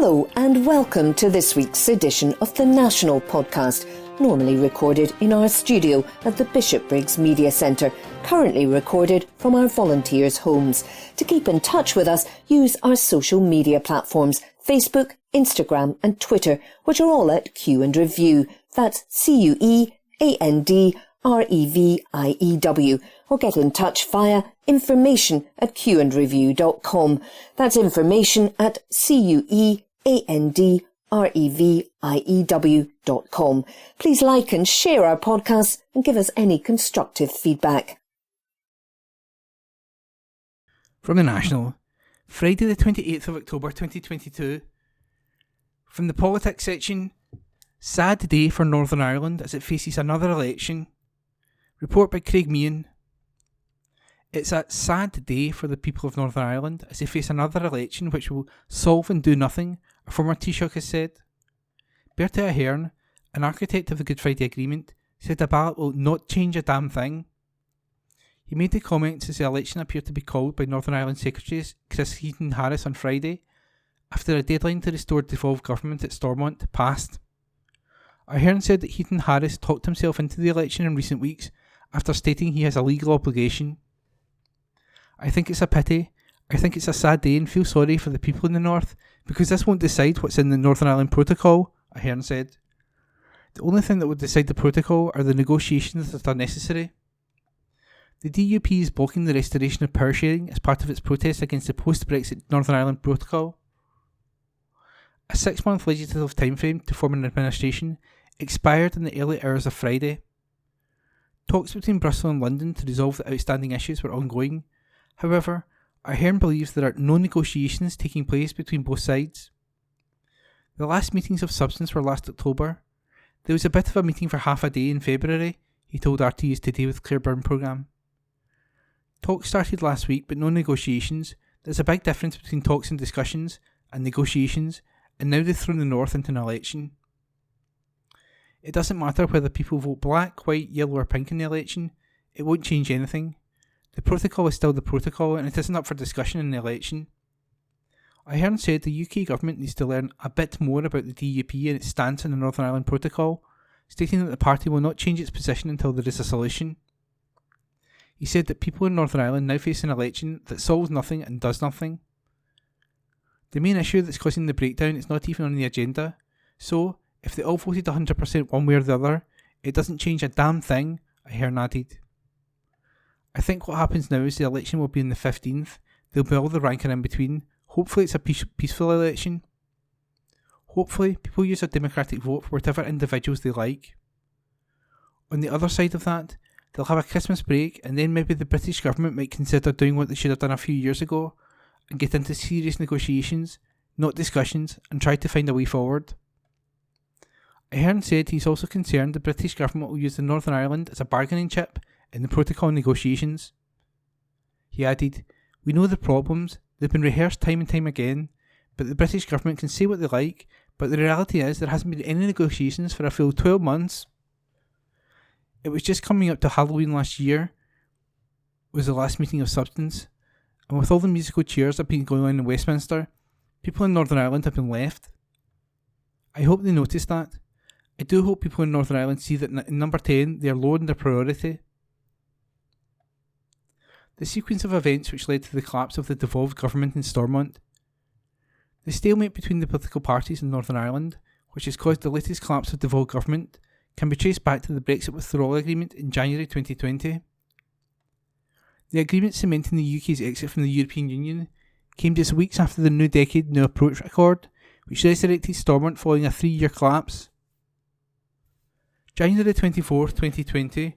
Hello and welcome to this week's edition of the National Podcast, normally recorded in our studio at the Bishopbriggs Media Centre, currently recorded from our volunteers' homes. To keep in touch with us, use our social media platforms, Facebook, Instagram and Twitter, which are all at Q and Review. That's CUEANDREVIEW. Or get in touch via information@qandreview.com. That's information@CUEANDREVIEW.com. Please like and share our podcasts and give us any constructive feedback. From the National, Friday the 28th of October 2022. From the politics section, sad day for Northern Ireland as it faces another election. Report by Craig Meehan. It's a sad day for the people of Northern Ireland as they face another election which will solve and do nothing, a former Taoiseach has said. Bertie Ahern, an architect of the Good Friday Agreement, said the ballot will not change a damn thing. He made the comments as the election appeared to be called by Northern Ireland Secretary Chris Heaton-Harris on Friday, after a deadline to restore devolved government at Stormont passed. Ahern said that Heaton-Harris talked himself into the election in recent weeks after stating he has a legal obligation. I think it's a pity, I think it's a sad day and feel sorry for the people in the North, because this won't decide what's in the Northern Ireland Protocol, Ahern said. The only thing that would decide the protocol are the negotiations that are necessary. The DUP is blocking the restoration of power sharing as part of its protest against the post-Brexit Northern Ireland Protocol. A 6-month legislative timeframe to form an administration expired in the early hours of Friday. Talks between Brussels and London to resolve the outstanding issues were ongoing. However, Ahern believes there are no negotiations taking place between both sides. The last meetings of substance were last October. There was a bit of a meeting for half a day in February, he told RT's Today with Claire Byrne programme. Talks started last week but no negotiations. There's a big difference between talks and discussions and negotiations, and now they've thrown the North into an election. It doesn't matter whether people vote black, white, yellow or pink in the election, it won't change anything. The protocol is still the protocol and it isn't up for discussion in the election. Ahern said the UK government needs to learn a bit more about the DUP and its stance on the Northern Ireland Protocol, stating that the party will not change its position until there is a solution. He said that people in Northern Ireland now face an election that solves nothing and does nothing. The main issue that's causing the breakdown is not even on the agenda, so if they all voted 100% one way or the other, it doesn't change a damn thing, Ahern added. I think what happens now is the election will be on the 15th, there'll be all the ranking in between, hopefully it's a peaceful election. Hopefully people use a democratic vote for whatever individuals they like. On the other side of that, they'll have a Christmas break and then maybe the British government might consider doing what they should have done a few years ago and get into serious negotiations, not discussions, and try to find a way forward. Ahern said he's also concerned the British government will use the Northern Ireland as a bargaining chip in the protocol negotiations. He added, "We know the problems, they've been rehearsed time and time again, but the British government can say what they like, but the reality is there hasn't been any negotiations for a full 12 months. It was just coming up to Halloween last year, was the last meeting of substance, and with all the musical chairs that have been going on in Westminster, people in Northern Ireland have been left. I hope they notice that. I do hope people in Northern Ireland see that in number 10 they are low in their priority." The sequence of events which led to the collapse of the devolved government in Stormont. The stalemate between the political parties in Northern Ireland, which has caused the latest collapse of devolved government, can be traced back to the Brexit Withdrawal Agreement in January 2020. The agreement cementing the UK's exit from the European Union came just weeks after the New Decade, New Approach Accord, which resurrected Stormont following a 3-year collapse. January 24, 2020,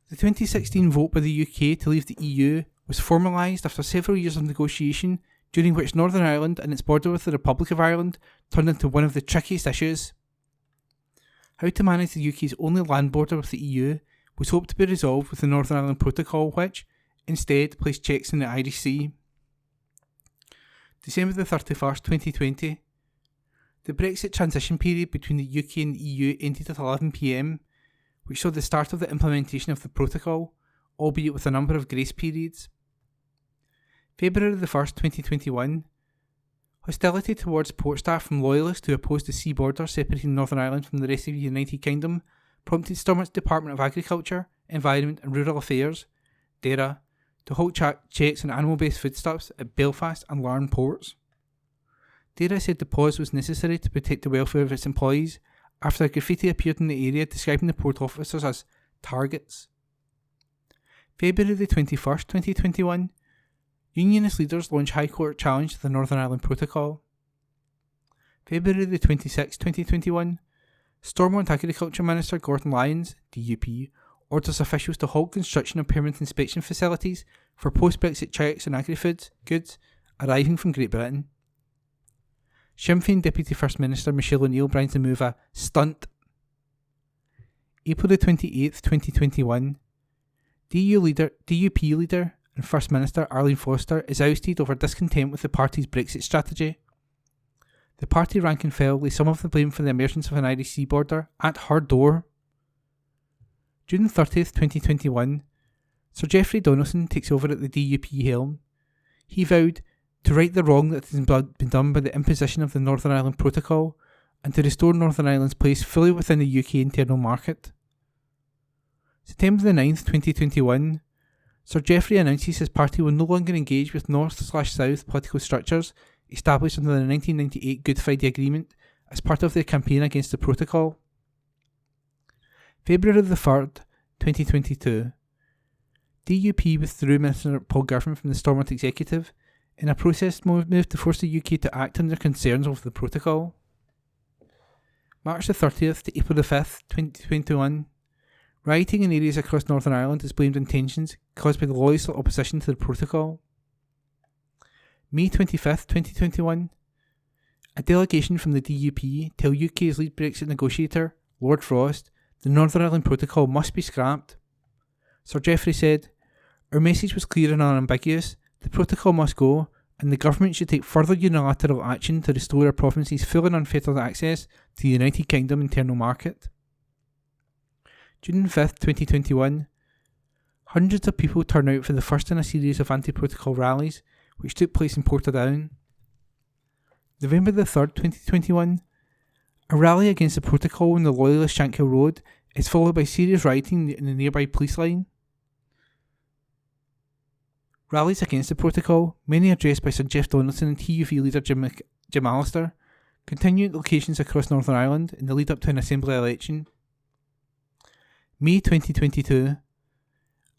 the 2016 vote by the UK to leave the EU was formalised after several years of negotiation, during which Northern Ireland and its border with the Republic of Ireland turned into one of the trickiest issues. How to manage the UK's only land border with the EU was hoped to be resolved with the Northern Ireland Protocol, which, instead, placed checks in the Irish Sea. December the 31st, 2020. The Brexit transition period between the UK and the EU ended at 11 p.m, which saw the start of the implementation of the protocol, albeit with a number of grace periods. February the 1st, 2021. Hostility towards port staff from loyalists who opposed the sea border separating Northern Ireland from the rest of the United Kingdom prompted Stormont's Department of Agriculture, Environment and Rural Affairs, DERA, to halt checks on animal-based foodstuffs at Belfast and Larne ports. DERA said the pause was necessary to protect the welfare of its employees after a graffiti appeared in the area describing the port officers as targets. February the 21st, 2021, Unionist leaders launched High Court challenge to the Northern Ireland Protocol. February the 26th, 2021, Stormont Agriculture Minister Gordon Lyons, DUP, orders officials to halt construction of permanent inspection facilities for post-Brexit checks on agri-foods goods arriving from Great Britain. Sinn Féin Deputy First Minister Michelle O'Neill brands the move a stunt. April the 28th, 2021, DUP leader and First Minister Arlene Foster is ousted over discontent with the party's Brexit strategy. The party rank and file lay some of the blame for the emergence of an Irish sea border at her door. June 30th, 2021, Sir Geoffrey Donaldson takes over at the DUP helm. He vowed to right the wrong that has been done by the imposition of the Northern Ireland Protocol and to restore Northern Ireland's place fully within the UK internal market. September the 9th, 2021, Sir Geoffrey announces his party will no longer engage with North/South political structures established under the 1998 Good Friday Agreement as part of their campaign against the Protocol. February the 3rd, 2022, DUP withdrew Minister Paul Girvan from the Stormont Executive in a process move to force the UK to act on their concerns over the Protocol. March the 30th to April the 5th, 2021, rioting in areas across Northern Ireland is blamed on tensions caused by the loyalist opposition to the Protocol. May 25th, 2021, a delegation from the DUP tell UK's lead Brexit negotiator, Lord Frost, the Northern Ireland Protocol must be scrapped. Sir Geoffrey said, "Our message was clear and unambiguous. The Protocol must go, and the government should take further unilateral action to restore our province's full and unfettered access to the United Kingdom internal market." June 5th, 2021, hundreds of people turned out for the first in a series of anti-protocol rallies, which took place in Portadown. November the 3rd, 2021, a rally against the Protocol on the loyalist Shankill Road is followed by serious rioting in the nearby police line. Rallies against the Protocol, many addressed by Sir Geoff Donaldson and TUV leader Jim Allister, continue at locations across Northern Ireland in the lead up to an Assembly election. May 2022,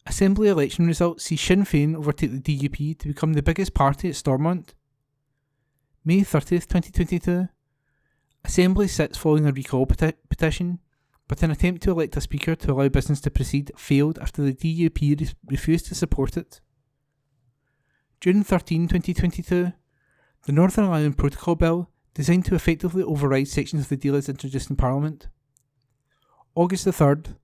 Assembly election results see Sinn Féin overtake the DUP to become the biggest party at Stormont. May 30th, 2022, Assembly sits following a recall petition, but an attempt to elect a speaker to allow business to proceed failed after the DUP refused to support it. June 13, 2022, the Northern Ireland Protocol Bill, designed to effectively override sections of the deal, is introduced in Parliament. August the 3rd,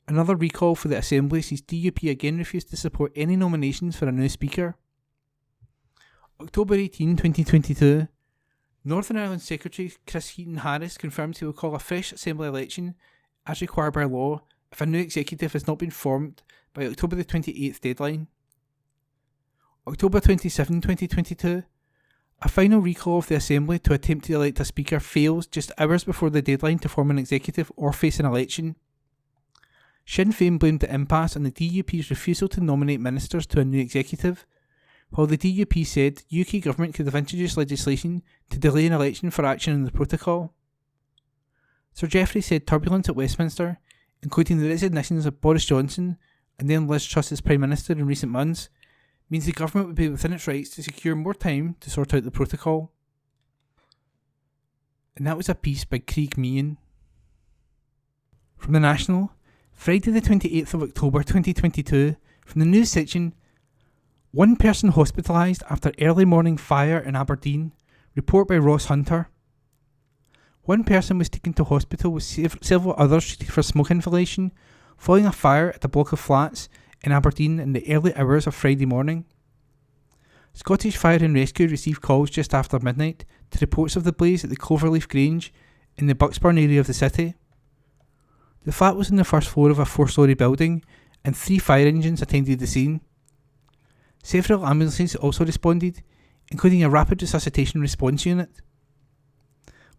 another recall for the Assembly sees DUP again refuse to support any nominations for a new speaker. October 18, 2022, Northern Ireland Secretary Chris Heaton-Harris confirms he will call a fresh Assembly election, as required by law, if a new executive has not been formed by October the 28th deadline. October 27, 2022, a final recall of the Assembly to attempt to elect a speaker fails just hours before the deadline to form an executive or face an election. Sinn Féin blamed the impasse on the DUP's refusal to nominate ministers to a new executive, while the DUP said UK government could have introduced legislation to delay an election for action on the Protocol. Sir Geoffrey said turbulence at Westminster, including the resignations of Boris Johnson and then Liz Truss as Prime Minister in recent months, means the government would be within its rights to secure more time to sort out the Protocol. And that was a piece by Craig Meehan. From the National, Friday the 28th of October 2022, from the news section, one person hospitalised after early morning fire in Aberdeen, report by Ross Hunter. One person was taken to hospital with several others treated for smoke inhalation following a fire at a block of flats in Aberdeen in the early hours of Friday morning. Scottish Fire and Rescue received calls just after midnight to reports of the blaze at the Cloverleaf Grange in the Bucksburn area of the city. The flat was on the first floor of a 4-storey building and 3 fire engines attended the scene. Several ambulances also responded, including a rapid resuscitation response unit.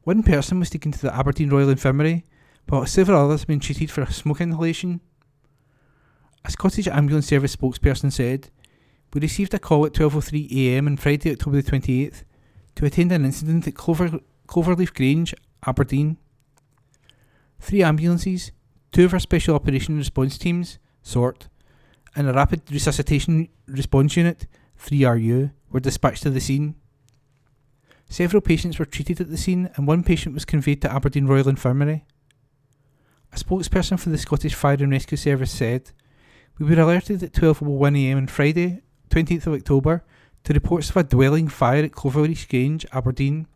One person was taken to the Aberdeen Royal Infirmary, while several others have been treated for smoke inhalation. A Scottish Ambulance Service spokesperson said, "We received a call at 12:03 a.m. on Friday, October the 28th, to attend an incident at Cloverleaf Grange, Aberdeen. 3 ambulances, 2 of our Special Operation Response Teams, SORT, and a Rapid Resuscitation Response Unit, 3RU, were dispatched to the scene. Several patients were treated at the scene, and 1 patient was conveyed to Aberdeen Royal Infirmary." A spokesperson for the Scottish Fire and Rescue Service said, "We were alerted at 12:01 a.m. on Friday, 20th of October, to reports of a dwelling fire at Cloverleaf Grange, Aberdeen.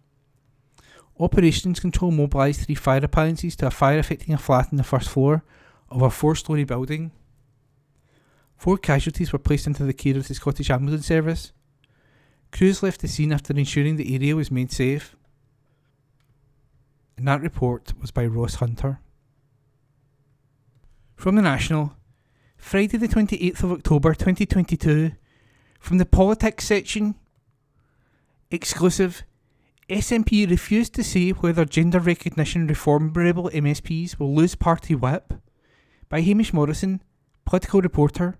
Operations Control mobilised 3 fire appliances to a fire affecting a flat on the first floor of a 4-storey building. 4 casualties were placed into the care of the Scottish Ambulance Service. Crews left the scene after ensuring the area was made safe." And that report was by Ross Hunter. From the National, Friday the 28th of October 2022, from the Politics section, exclusive, SNP refused to say whether gender recognition reform rebel MSPs will lose party whip, by Hamish Morrison, political reporter.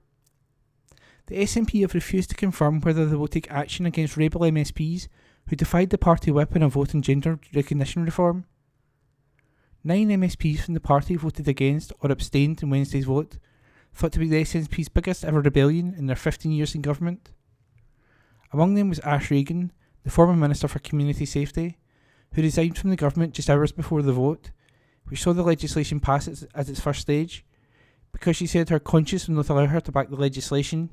The SNP have refused to confirm whether they will take action against rebel MSPs who defied the party whip in a vote on gender recognition reform. 9 MSPs from the party voted against or abstained in Wednesday's vote, thought to be the SNP's biggest ever rebellion in their 15 years in government. Among them was Ash Regan, the former Minister for Community Safety, who resigned from the government just hours before the vote, which saw the legislation pass at its first stage, because she said her conscience would not allow her to back the legislation.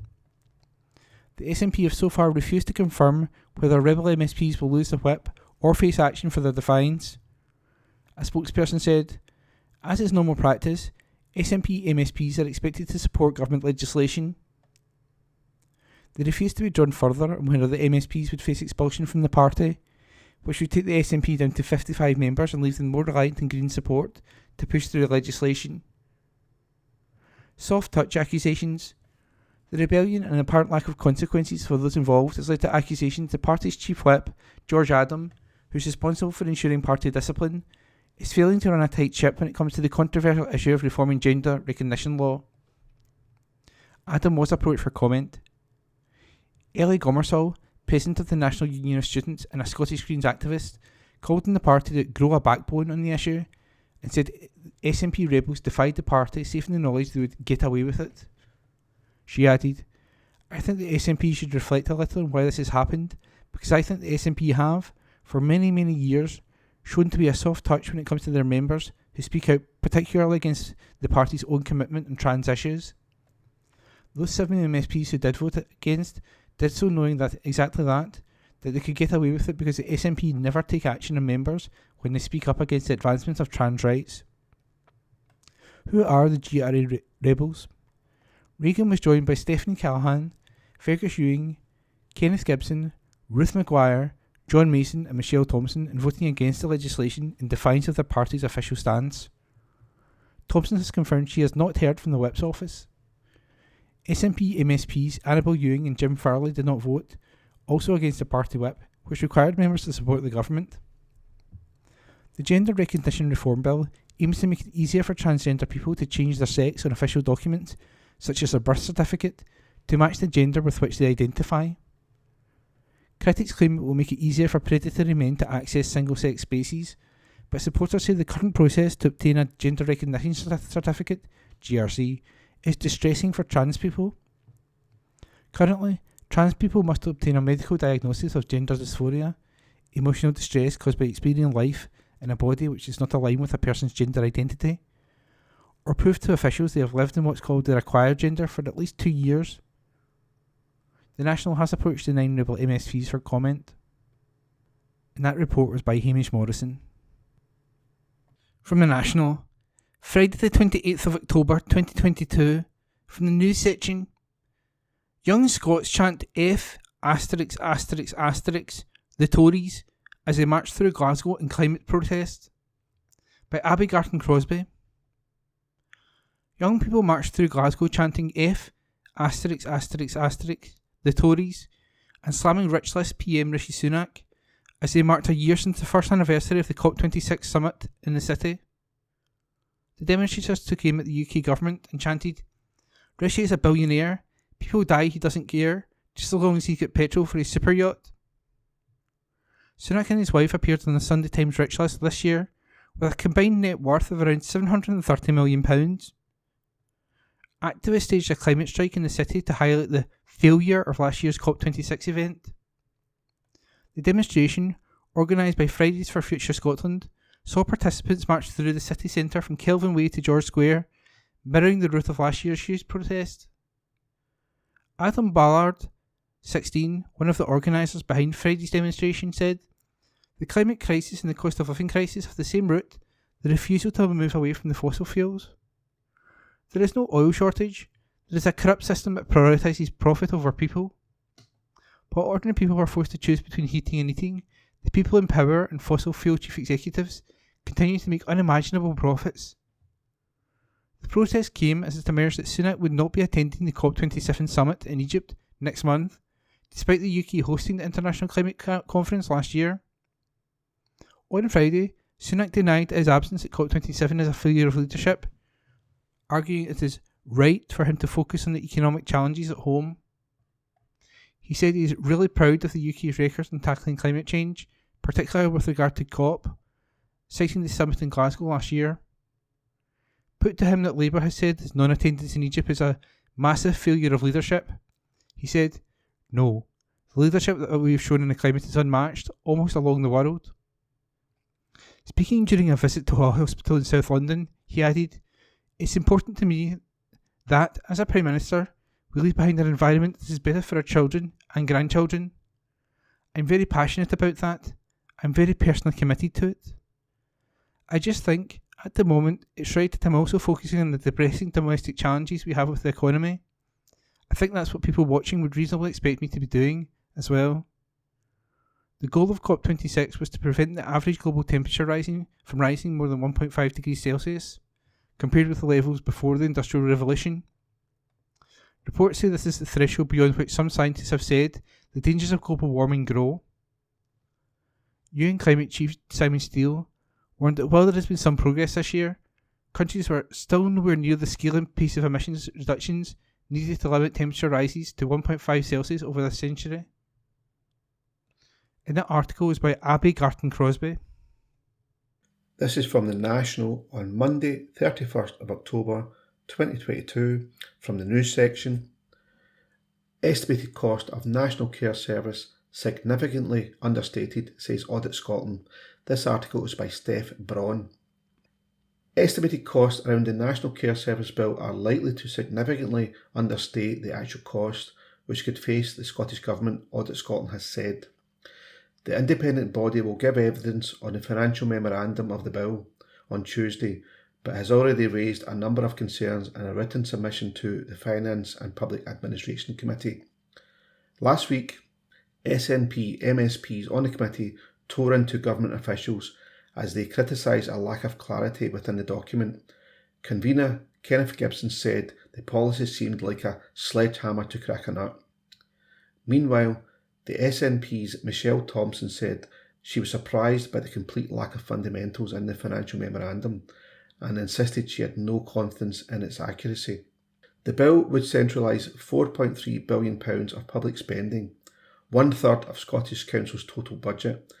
The SNP have so far refused to confirm whether rebel MSPs will lose the whip or face action for their defiance. A spokesperson said, "As is normal practice, SNP MSPs are expected to support government legislation." They refused to be drawn further on whether the MSPs would face expulsion from the party, which would take the SNP down to 55 members and leave them more reliant on Green support to push through legislation. Soft touch accusations. The rebellion and apparent lack of consequences for those involved has led to accusations the party's chief whip, George Adam, who's responsible for ensuring party discipline, is failing to run a tight ship when it comes to the controversial issue of reforming gender recognition law. Adam was approached for comment. Ellie Gomersall, president of the National Union of Students and a Scottish Greens activist, called on the party to grow a backbone on the issue and said SNP rebels defied the party, safe in the knowledge they would get away with it. She added, "I think the SNP should reflect a little on why this has happened, because I think the SNP have, for many, many years, shown to be a soft touch when it comes to their members who speak out particularly against the party's own commitment on trans issues. Those 7 MSPs who did vote against did so knowing that they could get away with it because the SNP never take action on members when they speak up against the advancement of trans rights." Who are the GRA rebels? Reagan was joined by Stephanie Callaghan, Fergus Ewing, Kenneth Gibson, Ruth McGuire, John Mason and Michelle Thompson in voting against the legislation in defiance of their party's official stance. Thompson has confirmed she has not heard from the Whip's office. SNP MSPs Annabel Ewing and Jim Farley did not vote, also against the party whip, which required members to support the government. The Gender Recognition Reform Bill aims to make it easier for transgender people to change their sex on official documents, such as their birth certificate, to match the gender with which they identify. Critics claim it will make it easier for predatory men to access single-sex spaces, but supporters say the current process to obtain a Gender Recognition Certificate, GRC, is distressing for trans people. Currently, trans people must obtain a medical diagnosis of gender dysphoria, emotional distress caused by experiencing life in a body which is not aligned with a person's gender identity, or prove to officials they have lived in what's called their acquired gender for at least 2 years. The National has approached the 9 rebel MSPs for comment, and that report was by Hamish Morrison. From the National, Friday the 28th of October 2022, from the news section, young Scots chant F*** the Tories as they march through Glasgow in climate protest, by Abby Garton Crosby. Young people marched through Glasgow chanting F*** the Tories and slamming rich list PM Rishi Sunak as they marked a year since the first anniversary of the COP26 summit in the city. The demonstrators took aim at the UK government and chanted, "Rishi is a billionaire, people die, he doesn't care, just as long as he gets petrol for his super yacht." Sunak and his wife appeared on the Sunday Times Rich List this year with a combined net worth of around £730 million. Activists staged a climate strike in the city to highlight the failure of last year's COP26 event. The demonstration, organised by Fridays for Future Scotland, saw participants march through the city centre from Kelvin Way to George Square, mirroring the route of last year's youth protest. Adam Ballard, 16, one of the organisers behind Friday's demonstration, said, "The climate crisis and the cost of living crisis have the same root, the refusal to move away from the fossil fuels. There is no oil shortage, there is a corrupt system that prioritises profit over people. While ordinary people are forced to choose between heating and eating, the people in power and fossil fuel chief executives continue to make unimaginable profits." The protest came as it emerged that Sunak would not be attending the COP27 summit in Egypt next month, despite the UK hosting the International Climate Conference last year. On Friday, Sunak denied his absence at COP27 as a failure of leadership, arguing it is right for him to focus on the economic challenges at home. He said he is really proud of the UK's record in tackling climate change, particularly with regard to COP, citing the summit in Glasgow last year. Put to him that Labour has said his non-attendance in Egypt is a massive failure of leadership. He said, "No, the leadership that we have shown in the climate is unmatched, almost along the world." Speaking during a visit to a hospital in South London, he added, "It's important to me that, as a Prime Minister, we leave behind an environment that is better for our children and grandchildren. I'm very passionate about that. I'm very personally committed to it. I just think, at the moment, it's right that I'm also focusing on the depressing domestic challenges we have with the economy. I think that's what people watching would reasonably expect me to be doing as well." The goal of COP26 was to prevent the average global temperature from rising more than 1.5 degrees Celsius, compared with the levels before the Industrial Revolution. Reports say this is the threshold beyond which some scientists have said the dangers of global warming grow. UN Climate Chief Simon Steele warned that while there has been some progress this year, countries were still nowhere near the scale and pace of emissions reductions needed to limit temperature rises to 1.5 Celsius over this century. And that article is by Abby Garton Crosby. This is from the National on Monday, 31st of October 2022, from the news section. Estimated cost of National Care Service significantly understated, says Audit Scotland. This article is by Steph Braun. Estimated costs around the National Care Service Bill are likely to significantly understate the actual cost which could face the Scottish Government, Audit Scotland has said. The independent body will give evidence on the financial memorandum of the bill on Tuesday, but has already raised a number of concerns in a written submission to the Finance and Public Administration Committee. Last week, SNP MSPs on the committee tore into government officials as they criticised a lack of clarity within the document. Convener Kenneth Gibson said the policy seemed like a sledgehammer to crack a nut. Meanwhile, the SNP's Michelle Thompson said she was surprised by the complete lack of fundamentals in the financial memorandum and insisted she had no confidence in its accuracy. The bill would centralise £4.3 billion of public spending, 1/3 of Scottish Council's total budget,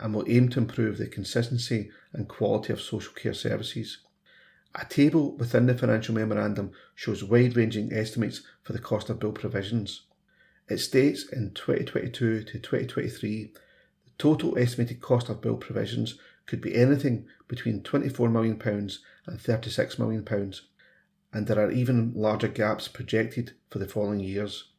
and will aim to improve the consistency and quality of social care services. A table within the financial memorandum shows wide-ranging estimates for the cost of bill provisions. It states in 2022 to 2023, the total estimated cost of bill provisions could be anything between £24 million and £36 million, and there are even larger gaps projected for the following years.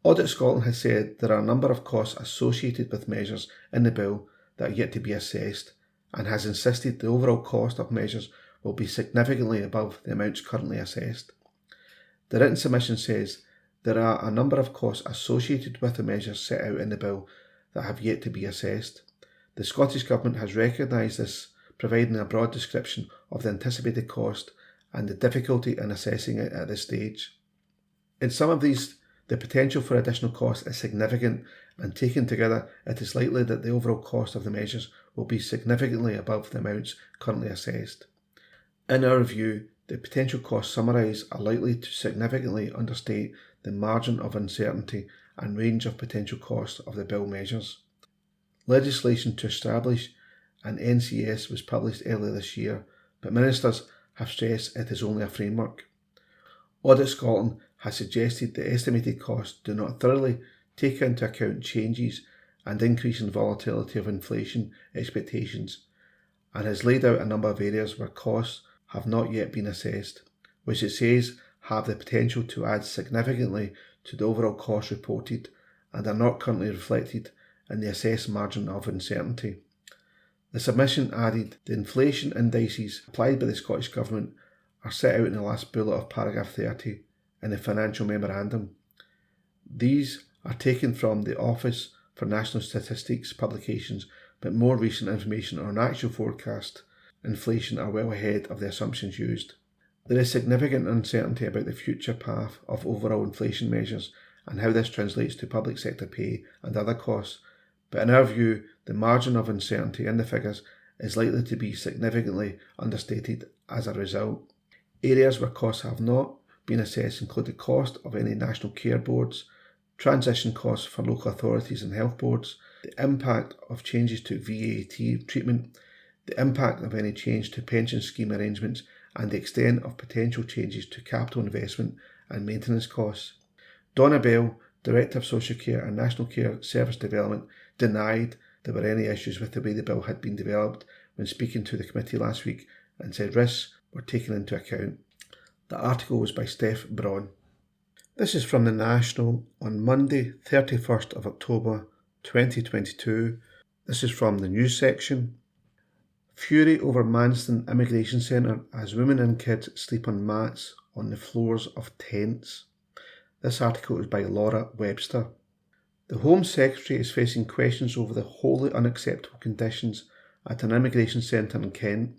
Audit Scotland has said there are a number of costs associated with measures in the bill that are yet to be assessed, and has insisted the overall cost of measures will be significantly above the amounts currently assessed. The written submission says there are a number of costs associated with the measures set out in the bill that have yet to be assessed. The Scottish Government has recognised this, providing a broad description of the anticipated cost and the difficulty in assessing it at this stage. In some of these The potential for additional costs is significant, and taken together, it is likely that the overall cost of the measures will be significantly above the amounts currently assessed. In our view, the potential costs summarised are likely to significantly understate the margin of uncertainty and range of potential costs of the bill measures. Legislation to establish an NCS was published earlier this year, but ministers have stressed it is only a framework. Audit Scotland has suggested the estimated costs do not thoroughly take into account changes and increasing volatility of inflation expectations, and has laid out a number of areas where costs have not yet been assessed, which it says have the potential to add significantly to the overall cost reported and are not currently reflected in the assessed margin of uncertainty. The submission added the inflation indices applied by the Scottish Government are set out in the last bullet of paragraph 30 in the financial memorandum. These are taken from the Office for National Statistics publications, but more recent information on actual forecast inflation are well ahead of the assumptions used. There is significant uncertainty about the future path of overall inflation measures and how this translates to public sector pay and other costs, but in our view, the margin of uncertainty in the figures is likely to be significantly understated as a result. Areas where costs have not been assessed include the cost of any national care boards, transition costs for local authorities and health boards, the impact of changes to VAT treatment, the impact of any change to pension scheme arrangements, and the extent of potential changes to capital investment and maintenance costs. Donna Bell, Director of Social Care and National Care Service Development, denied there were any issues with the way the bill had been developed when speaking to the committee last week, and said risks were taken into account. The article was by Steph Braun. This is from the National on Monday, 31st of October 2022. This is from the news section. Fury over Manston Immigration Centre as women and kids sleep on mats on the floors of tents. This article is by Laura Webster. The Home Secretary is facing questions over the wholly unacceptable conditions at an immigration centre in Kent,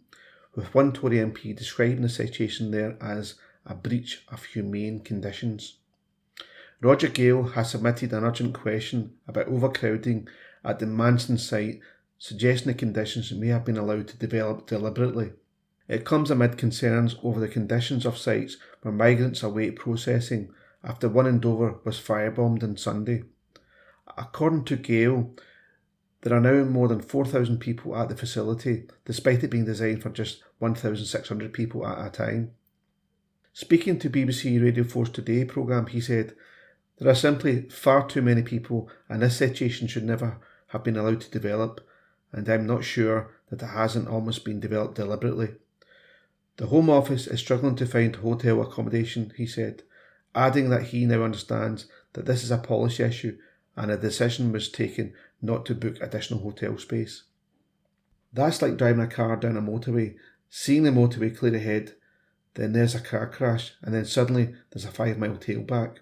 with one Tory MP describing the situation there as a breach of humane conditions. Roger Gale has submitted an urgent question about overcrowding at the Manston site, suggesting the conditions may have been allowed to develop deliberately. It comes amid concerns over the conditions of sites where migrants await processing after one in Dover was firebombed on Sunday. According to Gale, there are now more than 4,000 people at the facility, despite it being designed for just 1,600 people at a time. Speaking to BBC Radio 4's Today programme, he said, "There are simply far too many people and this situation should never have been allowed to develop, and I'm not sure that it hasn't almost been developed deliberately." The Home Office is struggling to find hotel accommodation, he said, adding that he now understands that this is a policy issue and a decision was taken not to book additional hotel space. That's like driving a car down a motorway, seeing the motorway clear ahead, then there's a car crash, and then suddenly there's a 5-mile tailback.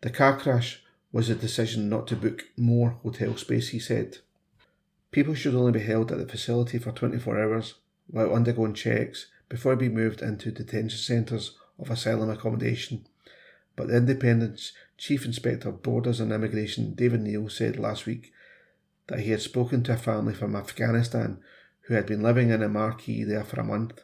The car crash was a decision not to book more hotel space, he said. People should only be held at the facility for 24 hours while undergoing checks before being moved into detention centres of asylum accommodation. But the Independent's Chief Inspector of Borders and Immigration, David Neal, said last week that he had spoken to a family from Afghanistan who had been living in a marquee there for a month.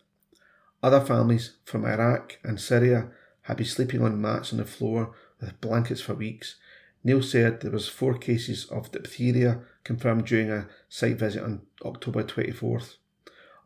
Other families from Iraq and Syria had been sleeping on mats on the floor with blankets for weeks. Neil said there was 4 cases of diphtheria confirmed during a site visit on October 24th.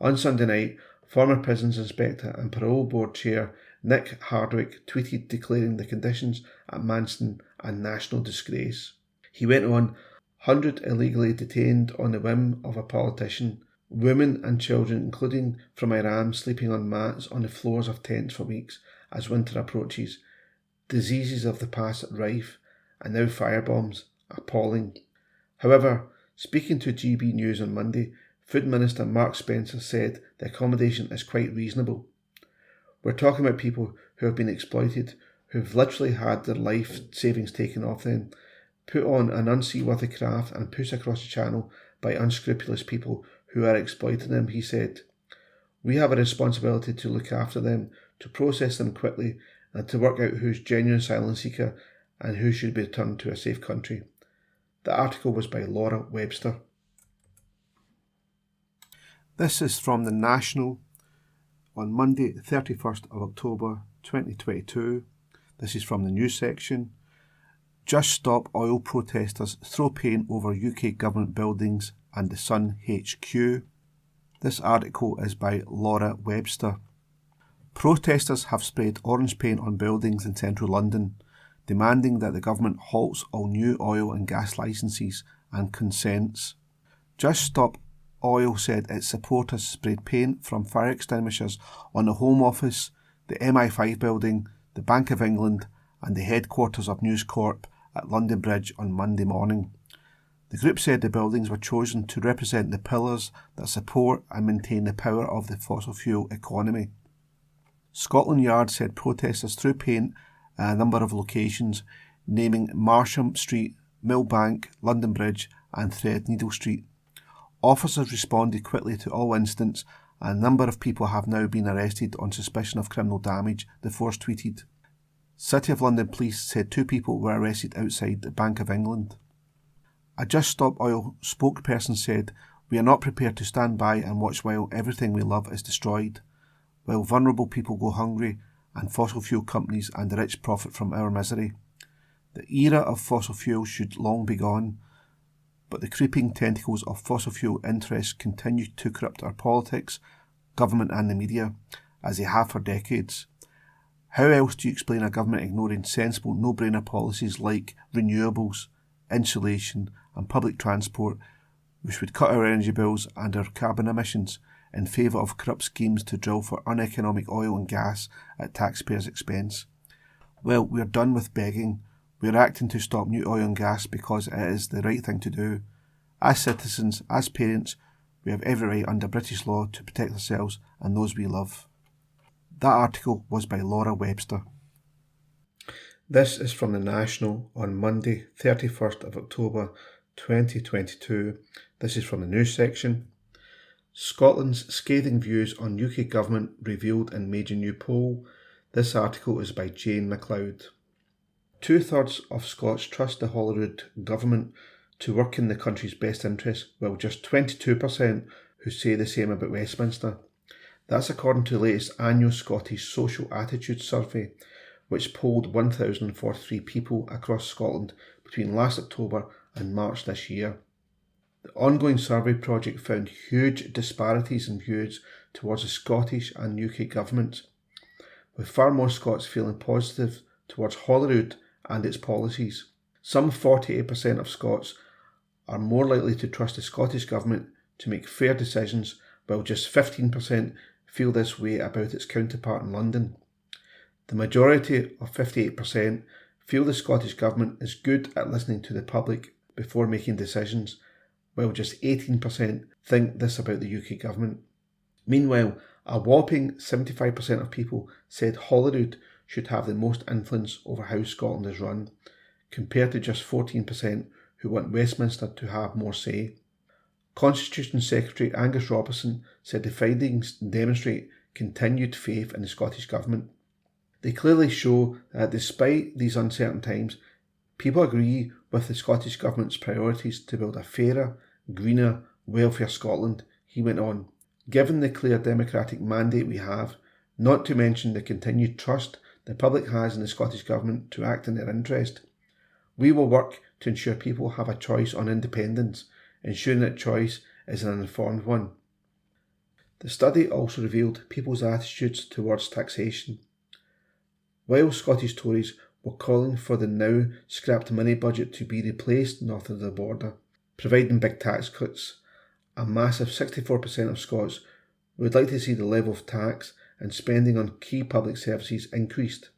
On Sunday night, former Prisons Inspector and Parole Board Chair Nick Hardwick tweeted declaring the conditions at Manston a national disgrace. He went on, 100 illegally detained on the whim of a politician, women and children, including from Iran, sleeping on mats on the floors of tents for weeks as winter approaches, diseases of the past rife, and now firebombs. Appalling. However, speaking to GB News on Monday, Food Minister Mark Spencer said the accommodation is quite reasonable. We're talking about people who have been exploited, who've literally had their life savings taken off them, put on an unseaworthy craft and pushed across the channel by unscrupulous people who are exploiting them, he said. We have a responsibility to look after them, to process them quickly, and to work out who's genuine asylum seeker and who should be returned to a safe country. The article was by Laura Webster. This is from The National on Monday, 31st of October 2022. This is from the news section. Just Stop Oil protesters throw paint over UK government buildings and the Sun HQ. This article is by Laura Webster. Protesters have sprayed orange paint on buildings in central London, demanding that the government halts all new oil and gas licences and consents. Just Stop Oil said its supporters sprayed paint from fire extinguishers on the Home Office, the MI5 building, the Bank of England and the headquarters of News Corp at London Bridge on Monday morning. The group said the buildings were chosen to represent the pillars that support and maintain the power of the fossil fuel economy. Scotland Yard said protesters threw paint at a number of locations, naming Marsham Street, Millbank, London Bridge and Threadneedle Street. Officers responded quickly to all incidents and a number of people have now been arrested on suspicion of criminal damage, the force tweeted. City of London Police said 2 people were arrested outside the Bank of England. A Just Stop Oil spokesperson said, "We are not prepared to stand by and watch while everything we love is destroyed, while vulnerable people go hungry and fossil fuel companies and the rich profit from our misery. The era of fossil fuel should long be gone, but the creeping tentacles of fossil fuel interests continue to corrupt our politics, government and the media, as they have for decades. How else do you explain a government ignoring sensible no-brainer policies like renewables, insulation and public transport, which would cut our energy bills and our carbon emissions, in favour of corrupt schemes to drill for uneconomic oil and gas at taxpayers' expense? Well, we're done with begging. We're acting to stop new oil and gas because it is the right thing to do. As citizens, as parents, we have every right under British law to protect ourselves and those we love." That article was by Laura Webster. This is from The National on Monday, 31st of October 2022. This is from the news section. Scotland's scathing views on UK government revealed in major new poll. This article is by Jane MacLeod. 2/3 of Scots trust the Holyrood government to work in the country's best interest, while just 22% who say the same about Westminster. That's according to the latest annual Scottish Social Attitudes Survey, which polled 1,043 people across Scotland between last October and March this year. The ongoing survey project found huge disparities in views towards the Scottish and UK governments, with far more Scots feeling positive towards Holyrood and its policies. Some 48% of Scots are more likely to trust the Scottish government to make fair decisions, while just 15% feel this way about its counterpart in London. The majority of 58% feel the Scottish government is good at listening to the public before making decisions, while just 18% think this about the UK government. Meanwhile, a whopping 75% of people said Holyrood should have the most influence over how Scotland is run, compared to just 14% who want Westminster to have more say. Constitution Secretary Angus Robertson said the findings demonstrate continued faith in the Scottish Government. They clearly show that despite these uncertain times, people agree with the Scottish Government's priorities to build a fairer, greener, welfare Scotland, he went on. Given the clear democratic mandate we have, not to mention the continued trust the public has in the Scottish Government to act in their interest, we will work to ensure people have a choice on independence, ensuring that choice is an informed one. The study also revealed people's attitudes towards taxation. While Scottish Tories were calling for the now scrapped money budget to be replaced north of the border, providing big tax cuts, a massive 64% of Scots would like to see the level of tax and spending on key public services increased.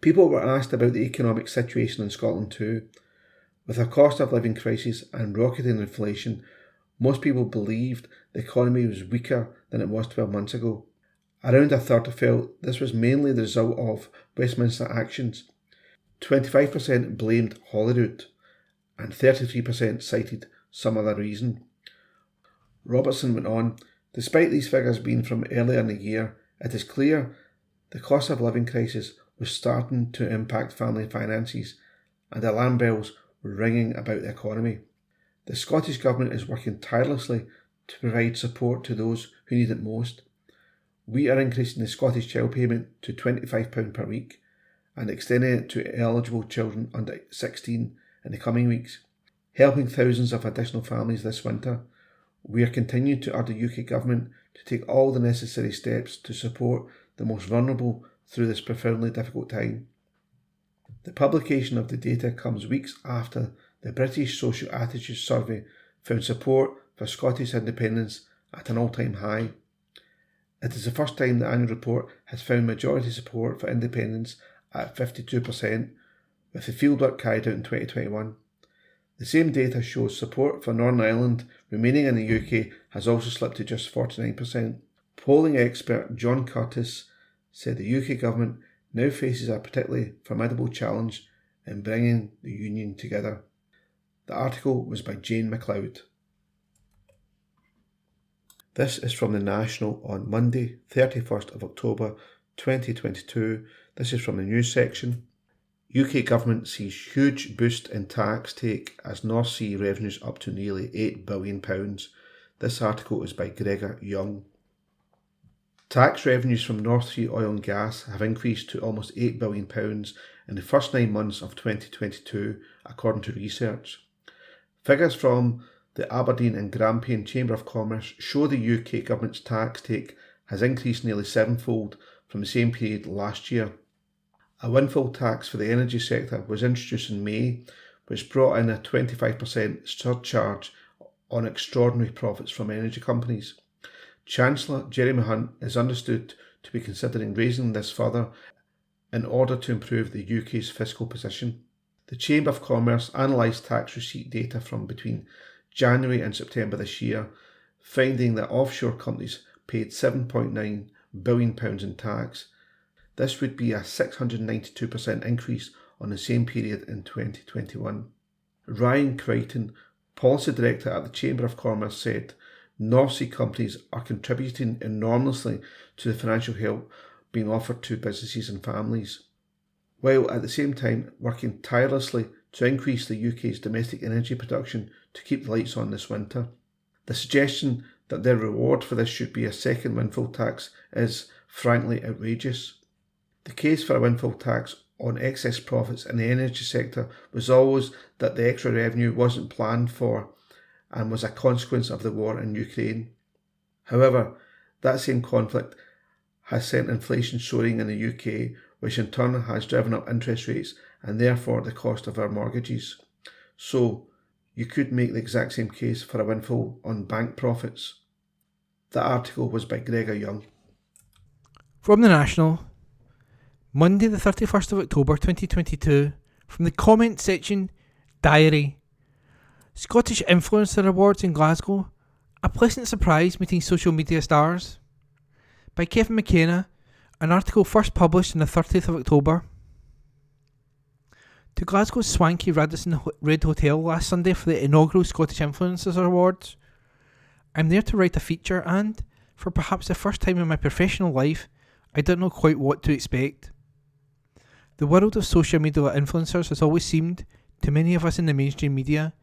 People were asked about the economic situation in Scotland too. With a cost of living crisis and rocketing inflation, most people believed the economy was weaker than it was 12 months ago. Around a third felt this was mainly the result of Westminster actions. 25% blamed Holyrood and 33% cited some other reason. Robertson went on, despite these figures being from earlier in the year, it is clear the cost of living crisis was starting to impact family finances, and alarm bells were ringing about the economy. The Scottish Government is working tirelessly to provide support to those who need it most. We are increasing the Scottish Child Payment to £25 per week and extending it to eligible children under 16 in the coming weeks, helping thousands of additional families this winter. We are continuing to urge the UK Government to take all the necessary steps to support the most vulnerable through this profoundly difficult time. The publication of the data comes weeks after the British Social Attitudes Survey found support for Scottish independence at an all-time high. It is the first time the annual report has found majority support for independence at 52%, with the fieldwork carried out in 2021. The same data shows support for Northern Ireland remaining in the UK has also slipped to just 49%. Polling expert John Curtis said the UK Government now faces a particularly formidable challenge in bringing the Union together. The article was by Jane MacLeod. This is from the National on Monday, 31st of October 2022. This is from the news section. UK Government sees huge boost in tax take as North Sea revenues up to nearly £8 billion. This article is by Gregor Young. Tax revenues from North Sea oil and gas have increased to almost £8 billion in the first 9 months of 2022, according to research. Figures from the Aberdeen and Grampian Chamber of Commerce show the UK Government's tax take has increased nearly sevenfold from the same period last year. A windfall tax for the energy sector was introduced in May, which brought in a 25% surcharge on extraordinary profits from energy companies. Chancellor Jeremy Hunt is understood to be considering raising this further in order to improve the UK's fiscal position. The Chamber of Commerce analysed tax receipt data from between January and September this year, finding that offshore companies paid £7.9 billion in tax. This would be a 692% increase on the same period in 2021. Ryan Crichton, Policy Director at the Chamber of Commerce, said North Sea companies are contributing enormously to the financial help being offered to businesses and families, while at the same time working tirelessly to increase the UK's domestic energy production to keep the lights on this winter. The suggestion that their reward for this should be a second windfall tax is frankly outrageous. The case for a windfall tax on excess profits in the energy sector was always that the extra revenue wasn't planned for and was a consequence of the war in Ukraine. However, that same conflict has sent inflation soaring in the UK, which in turn has driven up interest rates and therefore the cost of our mortgages. So, you could make the exact same case for a windfall on bank profits. The article was by Gregor Young. From the National, Monday the 31st of October 2022, from the comment section, Diary. Scottish Influencer Awards in Glasgow, a pleasant surprise meeting social media stars. By Kevin McKenna, an article first published on the 30th of October. To Glasgow's swanky Radisson Red Hotel last Sunday for the inaugural Scottish Influencers Awards. I'm there to write a feature and, for perhaps the first time in my professional life, I don't know quite what to expect. The world of social media influencers has always seemed, to many of us in the mainstream media,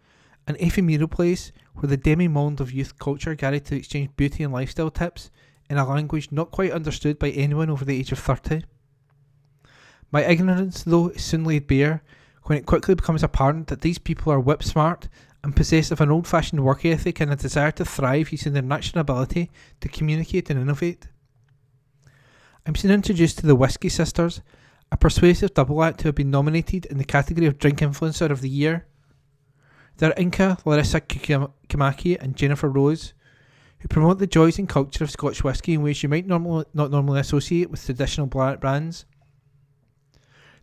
an ephemeral place where the demi-monde of youth culture gathered to exchange beauty and lifestyle tips in a language not quite understood by anyone over the age of 30. My ignorance, though, is soon laid bare when it quickly becomes apparent that these people are whip-smart and possessed of an old-fashioned work ethic and a desire to thrive using their natural ability to communicate and innovate. I'm soon introduced to the Whiskey Sisters, a persuasive double act who have been nominated in the category of Drink Influencer of the Year. They're Inca, Larissa Kimaki and Jennifer Rose, who promote the joys and culture of Scotch whisky in ways you might not normally associate with traditional brands.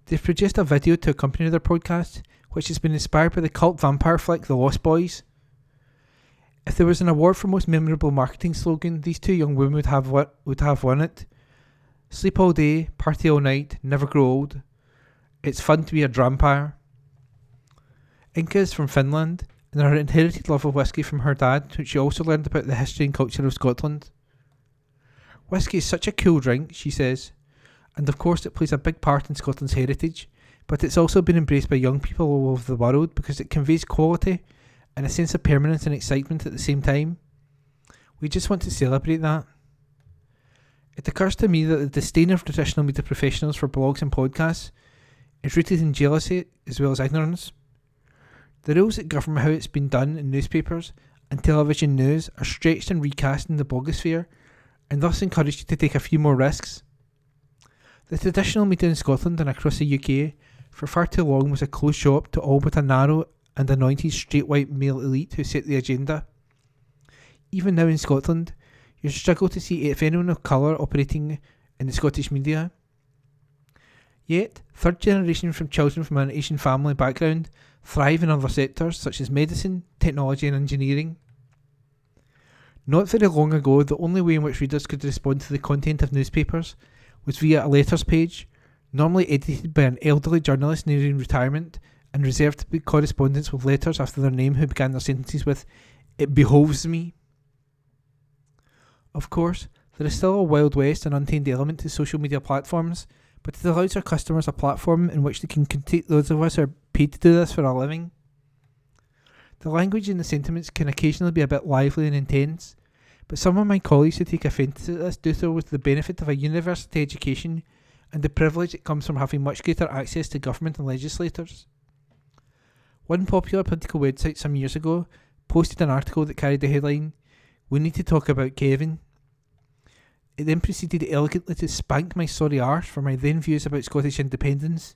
They've produced a video to accompany their podcast, which has been inspired by the cult vampire flick The Lost Boys. If there was an award for most memorable marketing slogan, these two young women would have won it. Sleep all day, party all night, never grow old. It's fun to be a drampire. Inka is from Finland, and her inherited love of whisky from her dad, which she also learned about the history and culture of Scotland. Whisky is such a cool drink, she says, and of course it plays a big part in Scotland's heritage, but it's also been embraced by young people all over the world because it conveys quality and a sense of permanence and excitement at the same time. We just want to celebrate that. It occurs to me that the disdain of traditional media professionals for blogs and podcasts is rooted in jealousy as well as ignorance. The rules that govern how it's been done in newspapers and television news are stretched and recast in the blogosphere, and thus encourage you to take a few more risks. The traditional media in Scotland and across the UK for far too long was a closed shop to all but a narrow and anointed straight white male elite who set the agenda. Even now in Scotland, you struggle to see if anyone of colour operating in the Scottish media. Yet, third generation from children from an Asian family background thrive in other sectors such as medicine, technology and engineering. Not very long ago, the only way in which readers could respond to the content of newspapers was via a letters page, normally edited by an elderly journalist nearing retirement and reserved to be correspondence with letters after their name who began their sentences with, "It behoves me." Of course, there is still a Wild West and untamed element to social media platforms, but it allows our customers a platform in which they can critique those of us who are paid to do this for a living. The language and the sentiments can occasionally be a bit lively and intense, but some of my colleagues who take offence at this do so with the benefit of a university education and the privilege that comes from having much greater access to government and legislators. One popular political website some years ago posted an article that carried the headline, "We need to talk about Kevin." It then proceeded elegantly to spank my sorry arse for my then views about Scottish independence.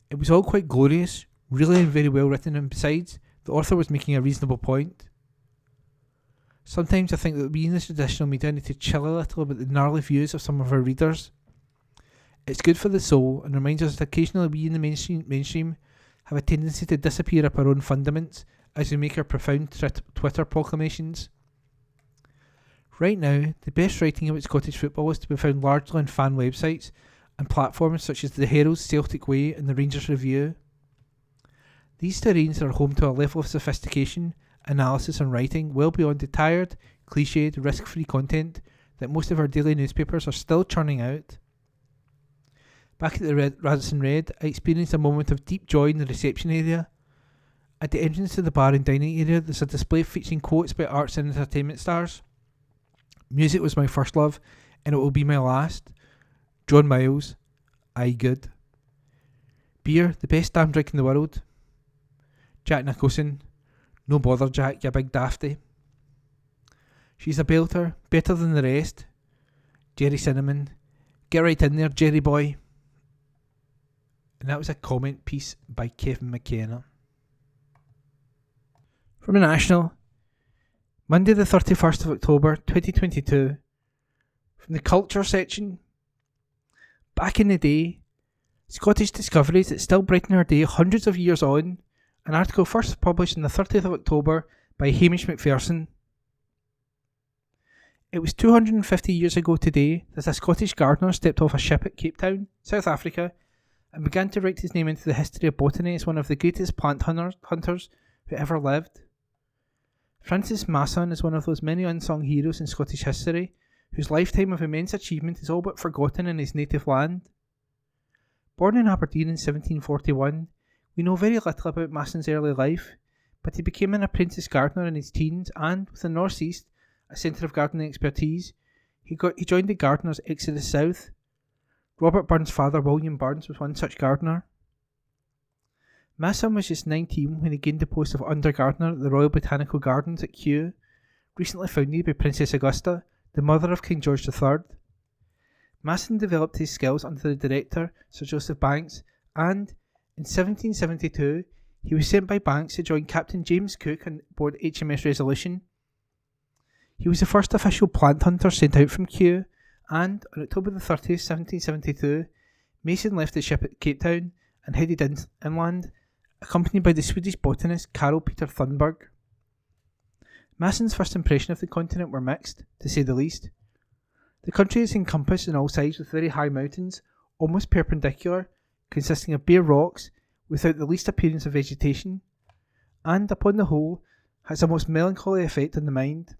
It was all quite glorious, really and very well written, and besides, the author was making a reasonable point. Sometimes I think that we in the traditional media need to chill a little about the gnarly views of some of our readers. It's good for the soul and reminds us that occasionally we in the mainstream have a tendency to disappear up our own fundaments as we make our profound Twitter proclamations. Right now, the best writing about Scottish football is to be found largely on fan websites and platforms such as the Herald's Celtic Way and the Rangers Review. These terrains are home to a level of sophistication, analysis and writing well beyond the tired, cliched, risk-free content that most of our daily newspapers are still churning out. Back at the Radisson Red, I experienced a moment of deep joy in the reception area. At the entrance to the bar and dining area, there's a display featuring quotes by arts and entertainment stars. Music was my first love, and it will be my last. John Miles, aye good. Beer, the best damn drink in the world. Jack Nicholson, no bother Jack, you big dafty. She's a belter, better than the rest. Jerry Cinnamon, get right in there, Jerry boy. And that was a comment piece by Kevin McKenna. From a National, Monday the 31st of October 2022, from the Culture section. Back in the day, Scottish discoveries that still brighten our day hundreds of years on, an article first published on the 30th of October by Hamish Macpherson. It was 250 years ago today that a Scottish gardener stepped off a ship at Cape Town, South Africa, and began to write his name into the history of botany as one of the greatest plant hunters who ever lived. Francis Masson is one of those many unsung heroes in Scottish history, whose lifetime of immense achievement is all but forgotten in his native land. Born in Aberdeen in 1741, we know very little about Masson's early life, but he became an apprentice gardener in his teens and, with the North East, a centre of gardening expertise, he joined the gardeners' exodus south. Robert Burns' father, William Burns, was one such gardener. Masson was just 19 when he gained the post of under-gardener at the Royal Botanical Gardens at Kew, recently founded by Princess Augusta, the mother of King George III. Masson developed his skills under the director, Sir Joseph Banks, and, in 1772, he was sent by Banks to join Captain James Cook on board HMS Resolution. He was the first official plant hunter sent out from Kew, and, on October the 30th, 1772, Mason left the ship at Cape Town and headed inland, accompanied by the Swedish botanist Carl Peter Thunberg. Masson's first impression of the continent were mixed, to say the least. The country is encompassed on all sides with very high mountains, almost perpendicular, consisting of bare rocks, without the least appearance of vegetation, and, upon the whole, has a most melancholy effect on the mind.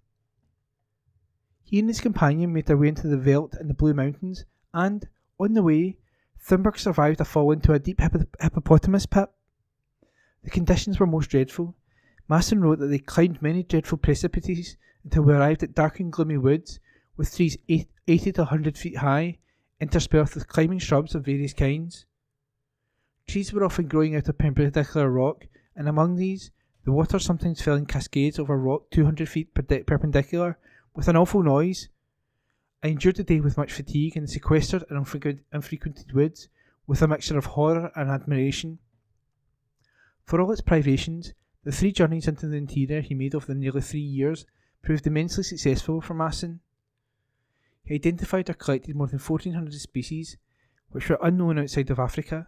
He and his companion made their way into the Veldt and the Blue Mountains, and, On the way, Thunberg survived a fall into a deep hippopotamus pit. The conditions were most dreadful. Masson wrote that they climbed many dreadful precipices until we arrived at dark and gloomy woods with trees 80 to 100 feet high, interspersed with climbing shrubs of various kinds. Trees were often growing out of perpendicular rock, and among these, the water sometimes fell in cascades over rock 200 feet perpendicular, with an awful noise. I endured the day with much fatigue in the sequestered and unfrequented woods, with a mixture of horror and admiration. For all its privations, the 3 journeys into the interior he made over the nearly 3 years proved immensely successful for Masson. He identified or collected more than 1,400 species, which were unknown outside of Africa.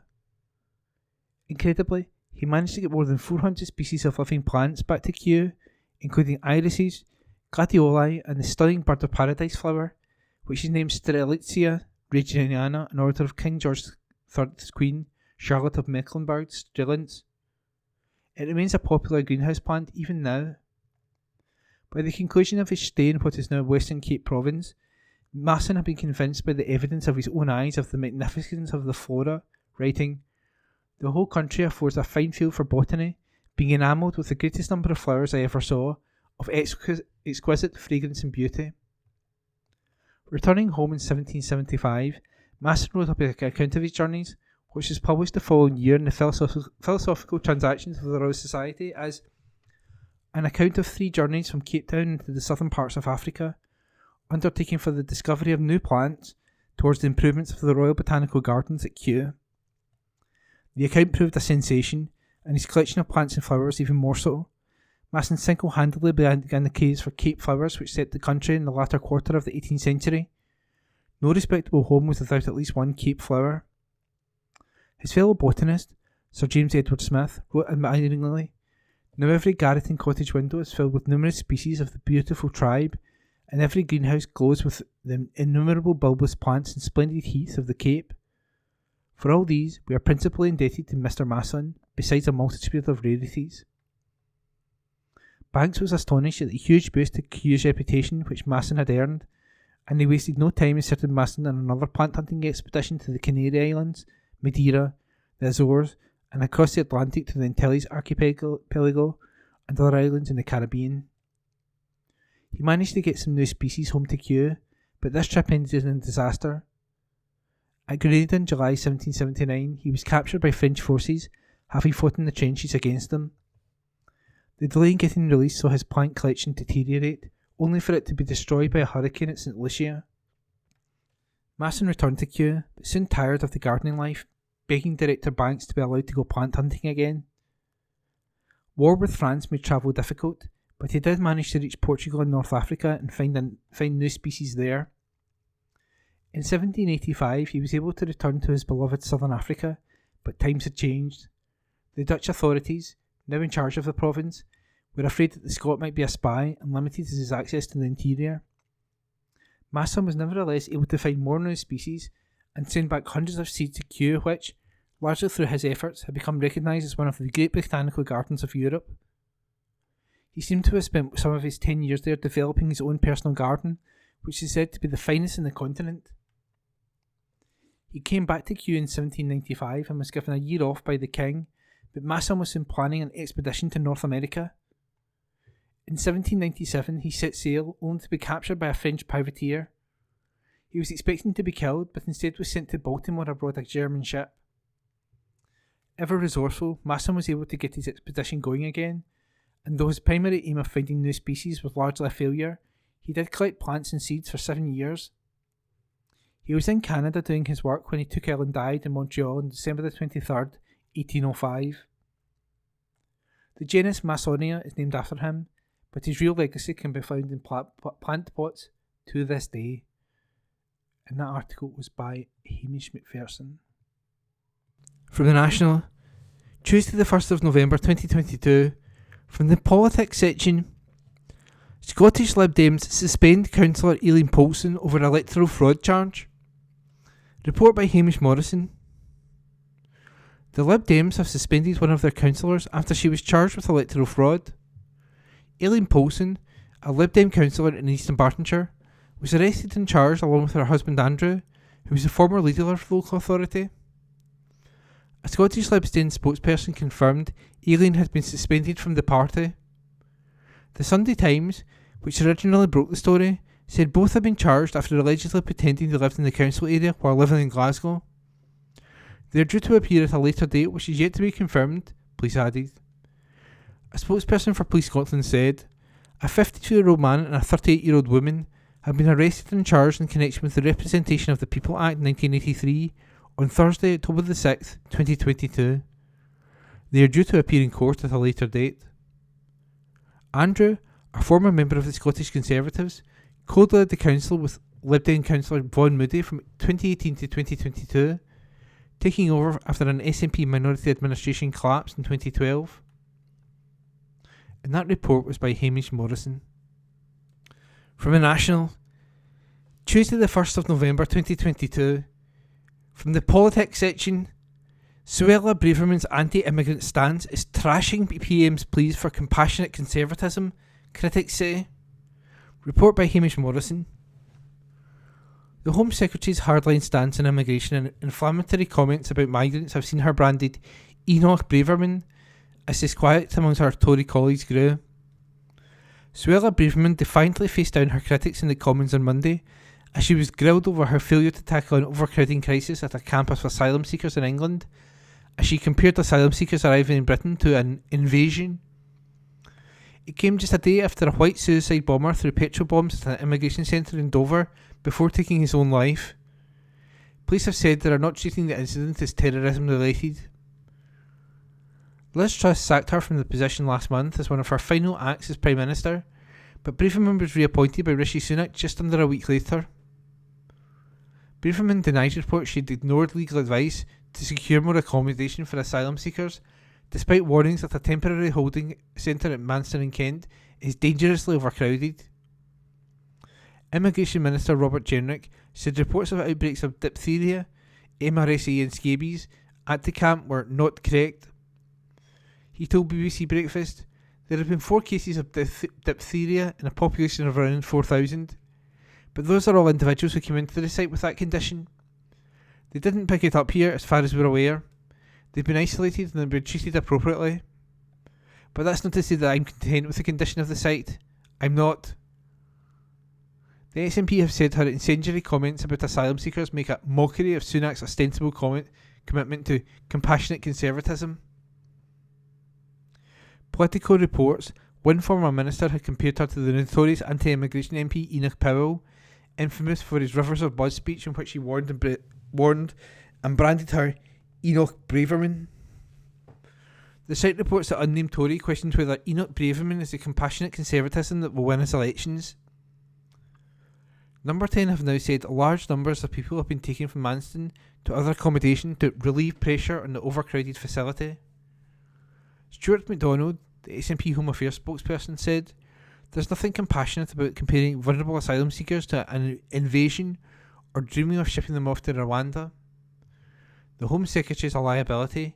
Incredibly, he managed to get more than 400 species of living plants back to Kew, including irises, gladioli, and the stunning bird of paradise flower, which is named Strelitzia reginiana in honour of King George III's Queen, Charlotte of Mecklenburg Strelitz. It remains a popular greenhouse plant even now. By the conclusion of his stay in what is now Western Cape Province, Masson had been convinced by the evidence of his own eyes of the magnificence of the flora, writing, "The whole country affords a fine field for botany, being enamelled with the greatest number of flowers I ever saw, of exquisite fragrance and beauty." Returning home in 1775, Masson wrote up an account of his journeys, which was published the following year in the Philosophical Transactions of the Royal Society as an account of 3 journeys from Cape Town into the southern parts of Africa, undertaken for the discovery of new plants towards the improvements of the Royal Botanical Gardens at Kew. The account proved a sensation, and his collection of plants and flowers even more so. Masson single-handedly began the craze for Cape flowers which set the country in the latter quarter of the 18th century. No respectable home was without at least one Cape flower. His fellow botanist, Sir James Edward Smith, wrote admiringly, "Now every garret and cottage window is filled with numerous species of the beautiful tribe, and every greenhouse glows with the innumerable bulbous plants and splendid heaths of the Cape. For all these, we are principally indebted to Mr. Masson, besides a multitude of rarities." Banks was astonished at the huge boost to Kew's reputation which Masson had earned, and he wasted no time in setting Masson on another plant hunting expedition to the Canary Islands, Madeira, the Azores, and across the Atlantic to the Antilles archipelago and other islands in the Caribbean. He managed to get some new species home to Kew, but this trip ended in disaster. At Grenada in July 1779, he was captured by French forces, having fought in the trenches against them. The delay in getting released saw his plant collection deteriorate, only for it to be destroyed by a hurricane at St. Lucia. Masson returned to Kew, but soon tired of the gardening life, begging Director Banks to be allowed to go plant hunting again. War with France made travel difficult, but he did manage to reach Portugal and North Africa and find new species there. In 1785 he was able to return to his beloved Southern Africa, but times had changed. The Dutch authorities, now in charge of the province, were afraid that the Scot might be a spy and limited his access to the interior. Masson was nevertheless able to find more new species and send back hundreds of seeds to Kew which, largely through his efforts, had become recognised as one of the great botanical gardens of Europe. He seemed to have spent some of his 10 years there developing his own personal garden, which is said to be the finest in the continent. He came back to Kew in 1795 and was given a year off by the king, but Masson was soon planning an expedition to North America. In 1797 he set sail, only to be captured by a French privateer. He was expecting to be killed, but instead was sent to Baltimore aboard a German ship. Ever resourceful, Masson was able to get his expedition going again, and though his primary aim of finding new species was largely a failure, he did collect plants and seeds for 7 years. He was in Canada doing his work when he took ill and died in Montreal on December the 23rd, 1805. The genus Massonia is named after him, but his real legacy can be found in plant pots to this day. And that article was by Hamish McPherson. From the National, Tuesday the 1st of November 2022, from the Politics section, Scottish Lib Dems suspend Councillor Eileen Poulsen over electoral fraud charge. Report by Hamish Morrison. The Lib Dems have suspended one of their councillors after she was charged with electoral fraud. Eileen Poulsen, a Lib Dem councillor in Eastern Bartonshire, was arrested and charged along with her husband Andrew, who was the former leader of the local authority. A Scottish Libertarian spokesperson confirmed Aileen had been suspended from the party. The Sunday Times, which originally broke the story, said both had been charged after allegedly pretending they lived in the council area while living in Glasgow. They are due to appear at a later date, which is yet to be confirmed, police added. A spokesperson for Police Scotland said, a 52-year-old man and a 38-year-old woman have been arrested and charged in connection with the Representation of the People Act 1983 on Thursday, October the 6th, 2022. They are due to appear in court at a later date. Andrew, a former member of the Scottish Conservatives, co-led the council with Lib Dem councillor Vaughan Moody from 2018 to 2022, taking over after an SNP minority administration collapsed in 2012. And that report was by Hamish Morrison. From the National, Tuesday the 1st of November 2022, from the politics section, Suella Braverman's anti-immigrant stance is trashing PM's pleas for compassionate conservatism, critics say. Report by Hamish Morrison. The Home Secretary's hardline stance on immigration and inflammatory comments about migrants have seen her branded Enoch Braverman as disquiet amongst her Tory colleagues grew. Suella Braverman defiantly faced down her critics in the Commons on Monday as she was grilled over her failure to tackle an overcrowding crisis at a campus for asylum seekers in England, as she compared asylum seekers arriving in Britain to an invasion. It came just a day after a white suicide bomber threw petrol bombs at an immigration centre in Dover before taking his own life. Police have said they are not treating the incident as terrorism related. Liz Truss sacked her from the position last month as one of her final acts as Prime Minister, but Braverman was reappointed by Rishi Sunak just under a week later. Braverman denies reports she had ignored legal advice to secure more accommodation for asylum seekers, despite warnings that a temporary holding centre at Manston in Kent is dangerously overcrowded. Immigration Minister Robert Jenrick said reports of outbreaks of diphtheria, MRSA and scabies at the camp were not correct. He told BBC Breakfast, there have been 4 cases of diphtheria in a population of around 4,000, but those are all individuals who came into the site with that condition. They didn't pick it up here as far as we're aware. They've been isolated and they've been treated appropriately. But that's not to say that I'm content with the condition of the site. I'm not. The SNP have said her incendiary comments about asylum seekers make a mockery of Sunak's ostensible commitment to compassionate conservatism. Politico reports one former minister had compared her to the notorious anti-immigration MP Enoch Powell, infamous for his Rivers of Blood speech in which he warned and branded her Enoch Braverman. The site reports that unnamed Tory questions whether Enoch Braverman is the compassionate conservatism that will win us elections. Number 10 have now said large numbers of people have been taken from Manston to other accommodation to relieve pressure on the overcrowded facility. Stuart MacDonald, the SNP Home Affairs spokesperson, said, there's nothing compassionate about comparing vulnerable asylum seekers to an invasion or dreaming of shipping them off to Rwanda. The Home Secretary is a liability,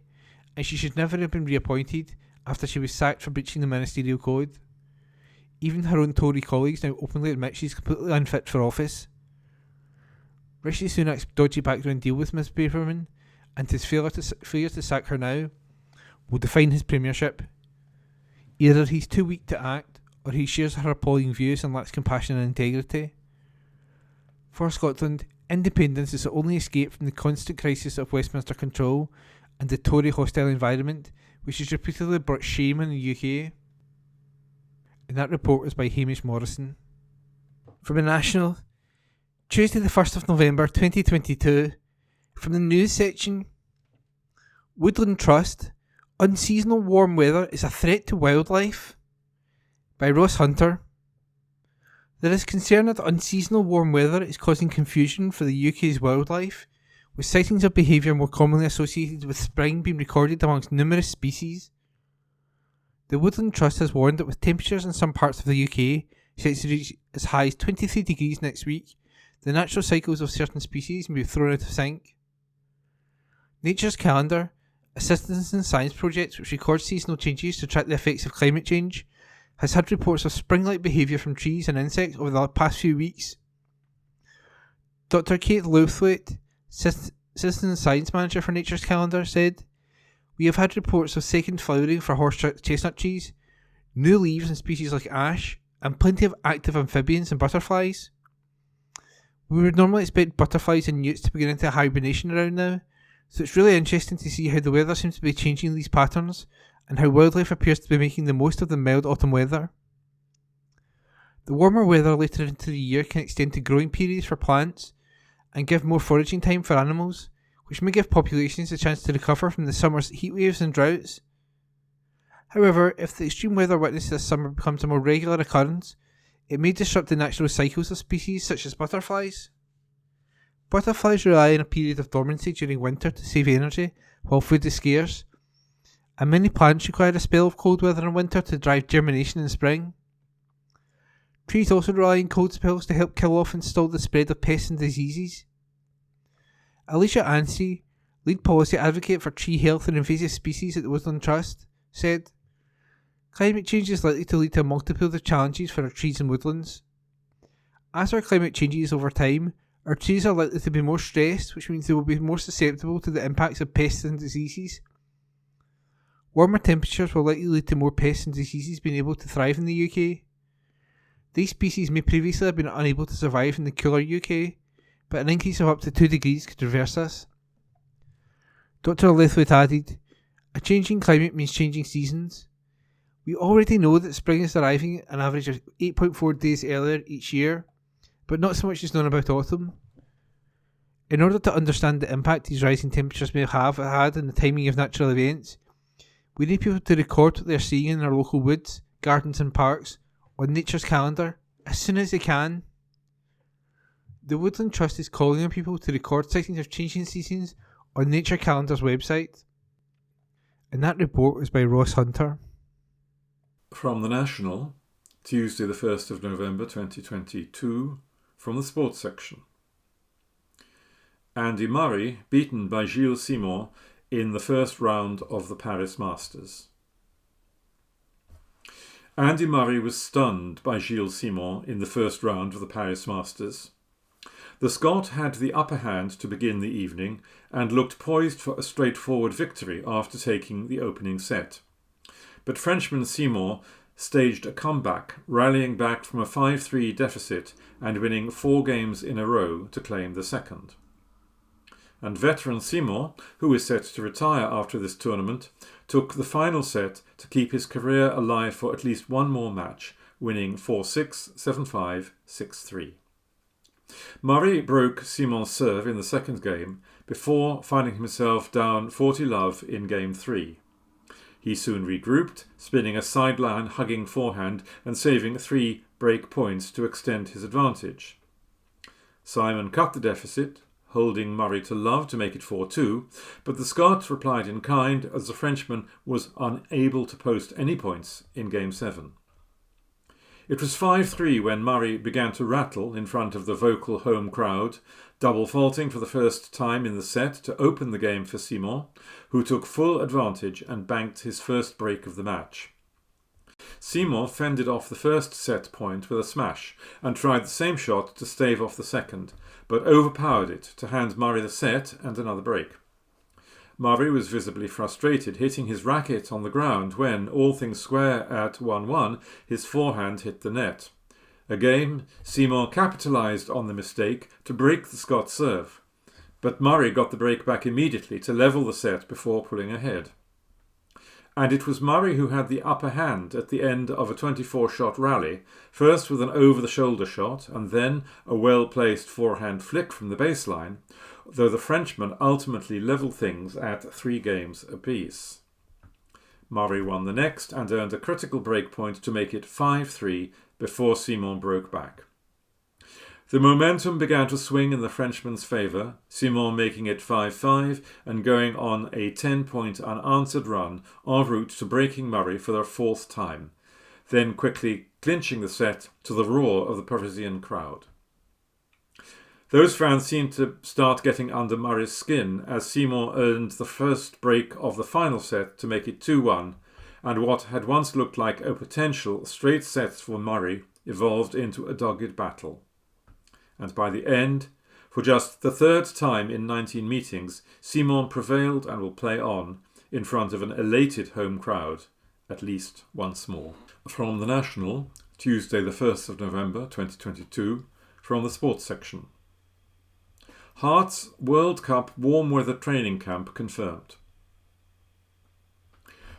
and she should never have been reappointed after she was sacked for breaching the ministerial code. Even her own Tory colleagues now openly admit she's completely unfit for office. Rishi Sunak's dodgy background deal with Ms Braverman and his failure to sack her now will define his premiership. Either he's too weak to act, or he shares her appalling views and lacks compassion and integrity. For Scotland, independence is the only escape from the constant crisis of Westminster control and the Tory hostile environment, which has repeatedly brought shame on the UK. And that report was by Hamish Morrison. From the National, Tuesday the 1st of November 2022, from the news section, Woodland Trust, unseasonal warm weather is a threat to wildlife, by Ross Hunter. There is concern that unseasonal warm weather is causing confusion for the UK's wildlife, with sightings of behaviour more commonly associated with spring being recorded amongst numerous species. The Woodland Trust has warned that with temperatures in some parts of the UK set to reach as high as 23 degrees next week, the natural cycles of certain species may be thrown out of sync. Nature's Calendar, a citizens and science project which records seasonal changes to track the effects of climate change, has had reports of spring-like behaviour from trees and insects over the past few weeks. Dr. Kate Lowthwaite, Assistant Science Manager for Nature's Calendar, said, "We have had reports of second flowering for horse chestnut trees, new leaves in species like ash, and plenty of active amphibians and butterflies. We would normally expect butterflies and newts to begin into hibernation around now, so it's really interesting to see how the weather seems to be changing these patterns and how wildlife appears to be making the most of the mild autumn weather. The warmer weather later into the year can extend to growing periods for plants and give more foraging time for animals, which may give populations a chance to recover from the summer's heatwaves and droughts. However, if the extreme weather witnessed this summer becomes a more regular occurrence, it may disrupt the natural cycles of species such as butterflies. Butterflies rely on a period of dormancy during winter to save energy while food is scarce, and many plants require a spell of cold weather in winter to drive germination in spring. Trees also rely on cold spells to help kill off and stall the spread of pests and diseases. Alicia Ansey, lead policy advocate for tree health and invasive species at the Woodland Trust, said, "Climate change is likely to lead to a multitude of challenges for our trees and woodlands. As our climate changes over time, our trees are likely to be more stressed, which means they will be more susceptible to the impacts of pests and diseases. Warmer temperatures will likely lead to more pests and diseases being able to thrive in the UK. These species may previously have been unable to survive in the cooler UK, but an increase of up to 2 degrees could reverse this." Dr. Lethwaite added, "A changing climate means changing seasons. We already know that spring is arriving an average of 8.4 days earlier each year, but not so much is known about autumn. In order to understand the impact these rising temperatures may have had on the timing of natural events, we need people to record what they are seeing in our local woods, gardens and parks on Nature's Calendar as soon as they can. The Woodland Trust is calling on people to record sightings of changing seasons on Nature Calendar's website." And that report was by Ross Hunter. From the National, Tuesday the 1st of November 2022, from the sports section. Andy Murray beaten by Gilles Simon in the first round of the Paris Masters. Andy Murray was stunned by Gilles Simon in the first round of the Paris Masters. The Scot had the upper hand to begin the evening and looked poised for a straightforward victory after taking the opening set. But Frenchman Simon staged a comeback, rallying back from a 5-3 deficit and winning 4 games in a row to claim the second. And veteran Simon, who is set to retire after this tournament, took the final set to keep his career alive for at least one more match, winning 4-6, 7-5, 6-3. Murray broke Simon's serve in the second game before finding himself down 40-love in game 3. He soon regrouped, spinning a sideline hugging forehand and saving 3 break points to extend his advantage. Simon cut the deficit, holding Murray to love to make it 4-2, but the Scot replied in kind as the Frenchman was unable to post any points in game 7. It was 5-3 when Murray began to rattle in front of the vocal home crowd, double faulting for the first time in the set to open the game for Simon, who took full advantage and banked his first break of the match. Simon fended off the first set point with a smash and tried the same shot to stave off the second, but overpowered it to hand Murray the set and another break. Murray was visibly frustrated, hitting his racket on the ground when, all things square at 1-1, his forehand hit the net. Again, Simon capitalised on the mistake to break the Scot's serve, but Murray got the break back immediately to level the set before pulling ahead. And it was Murray who had the upper hand at the end of a 24-shot rally, first with an over-the-shoulder shot and then a well-placed forehand flick from the baseline, though the Frenchman ultimately levelled things at 3 games apiece. Murray won the next and earned a critical break point to make it 5-3 before Simon broke back. The momentum began to swing in the Frenchman's favour, Simon making it 5-5 and going on a 10-point unanswered run en route to breaking Murray for their 4th time, then quickly clinching the set to the roar of the Parisian crowd. Those fans seemed to start getting under Murray's skin as Simon earned the first break of the final set to make it 2-1, and what had once looked like a potential straight sets for Murray evolved into a dogged battle. And by the end, For just the third time in 19 meetings, Simon prevailed and will play on in front of an elated home crowd, at least once more. From the National, Tuesday the 1st of November 2022, from the sports section. Hearts World Cup warm weather training camp confirmed.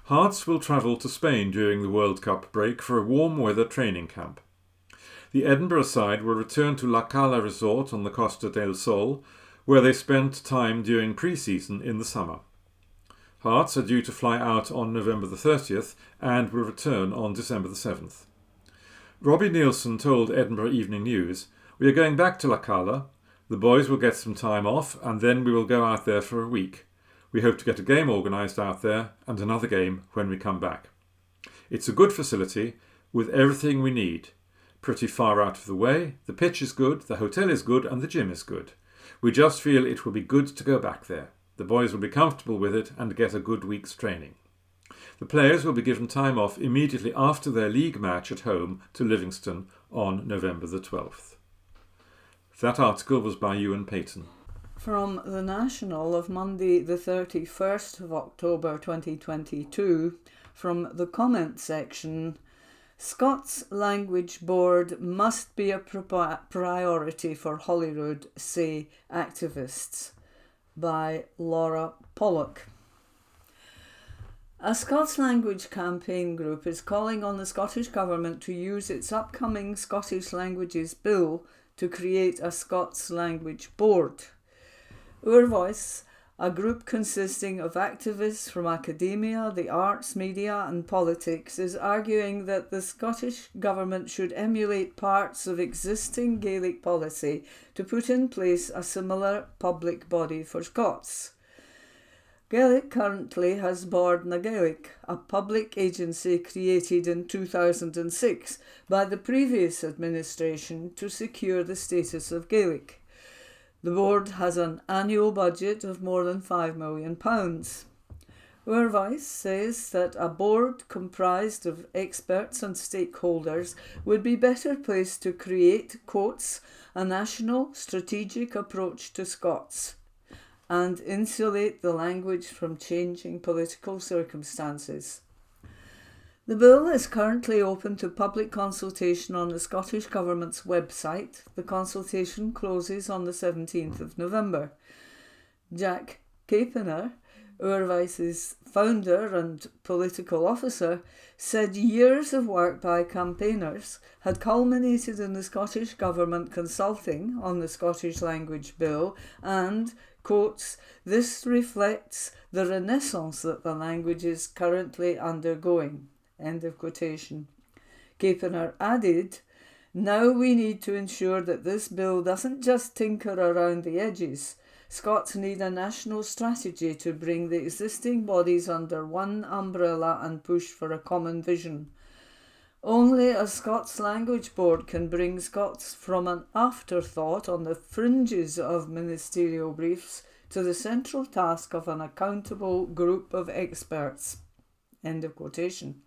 Hearts will travel to Spain during the World Cup break for a warm weather training camp. The Edinburgh side will return to La Cala Resort on the Costa del Sol, where they spent time during pre-season in the summer. Hearts are due to fly out on November the 30th and will return on December the 7th. Robbie Nielsen told Edinburgh Evening News, "We are going back to La Cala. The boys will get some time off and then we will go out there for a week. We hope to get a game organised out there and another game when we come back. It's a good facility with everything we need. Pretty far out of the way, the pitch is good, the hotel is good and the gym is good. We just feel it will be good to go back there. The boys will be comfortable with it and get a good week's training. The players will be given time off immediately after their league match at home to Livingston on November the 12th. That article was by Ewan Payton. From the National of Monday the 31st of October 2022, from the comment section, Scots Language Board must be a priority for Holyrood, say activists, by Laura Pollock. A Scots language campaign group is calling on the Scottish Government to use its upcoming Scottish Languages Bill to create a Scots Language Board. Our Voice, a group consisting of activists from academia, the arts, media and politics, is arguing that the Scottish Government should emulate parts of existing Gaelic policy to put in place a similar public body for Scots. Gaelic currently has Bord na Gaelic, a public agency created in 2006 by the previous administration to secure the status of Gaelic. The board has an annual budget of more than £5 million. Our Voice says that a board comprised of experts and stakeholders would be better placed to create, quotes, a national strategic approach to Scots and insulate the language from changing political circumstances. The bill is currently open to public consultation on the Scottish Government's website. The consultation closes on the 17th of November. Jack Capener, Our Voice's founder and political officer, said years of work by campaigners had culminated in the Scottish Government consulting on the Scottish Language Bill and, quotes, "This reflects the renaissance that the language is currently undergoing." End of quotation. Capener added, "Now we need to ensure that this bill doesn't just tinker around the edges. Scots need a national strategy to bring the existing bodies under one umbrella and push for a common vision. Only a Scots Language Board can bring Scots from an afterthought on the fringes of ministerial briefs to the central task of an accountable group of experts." End of quotation.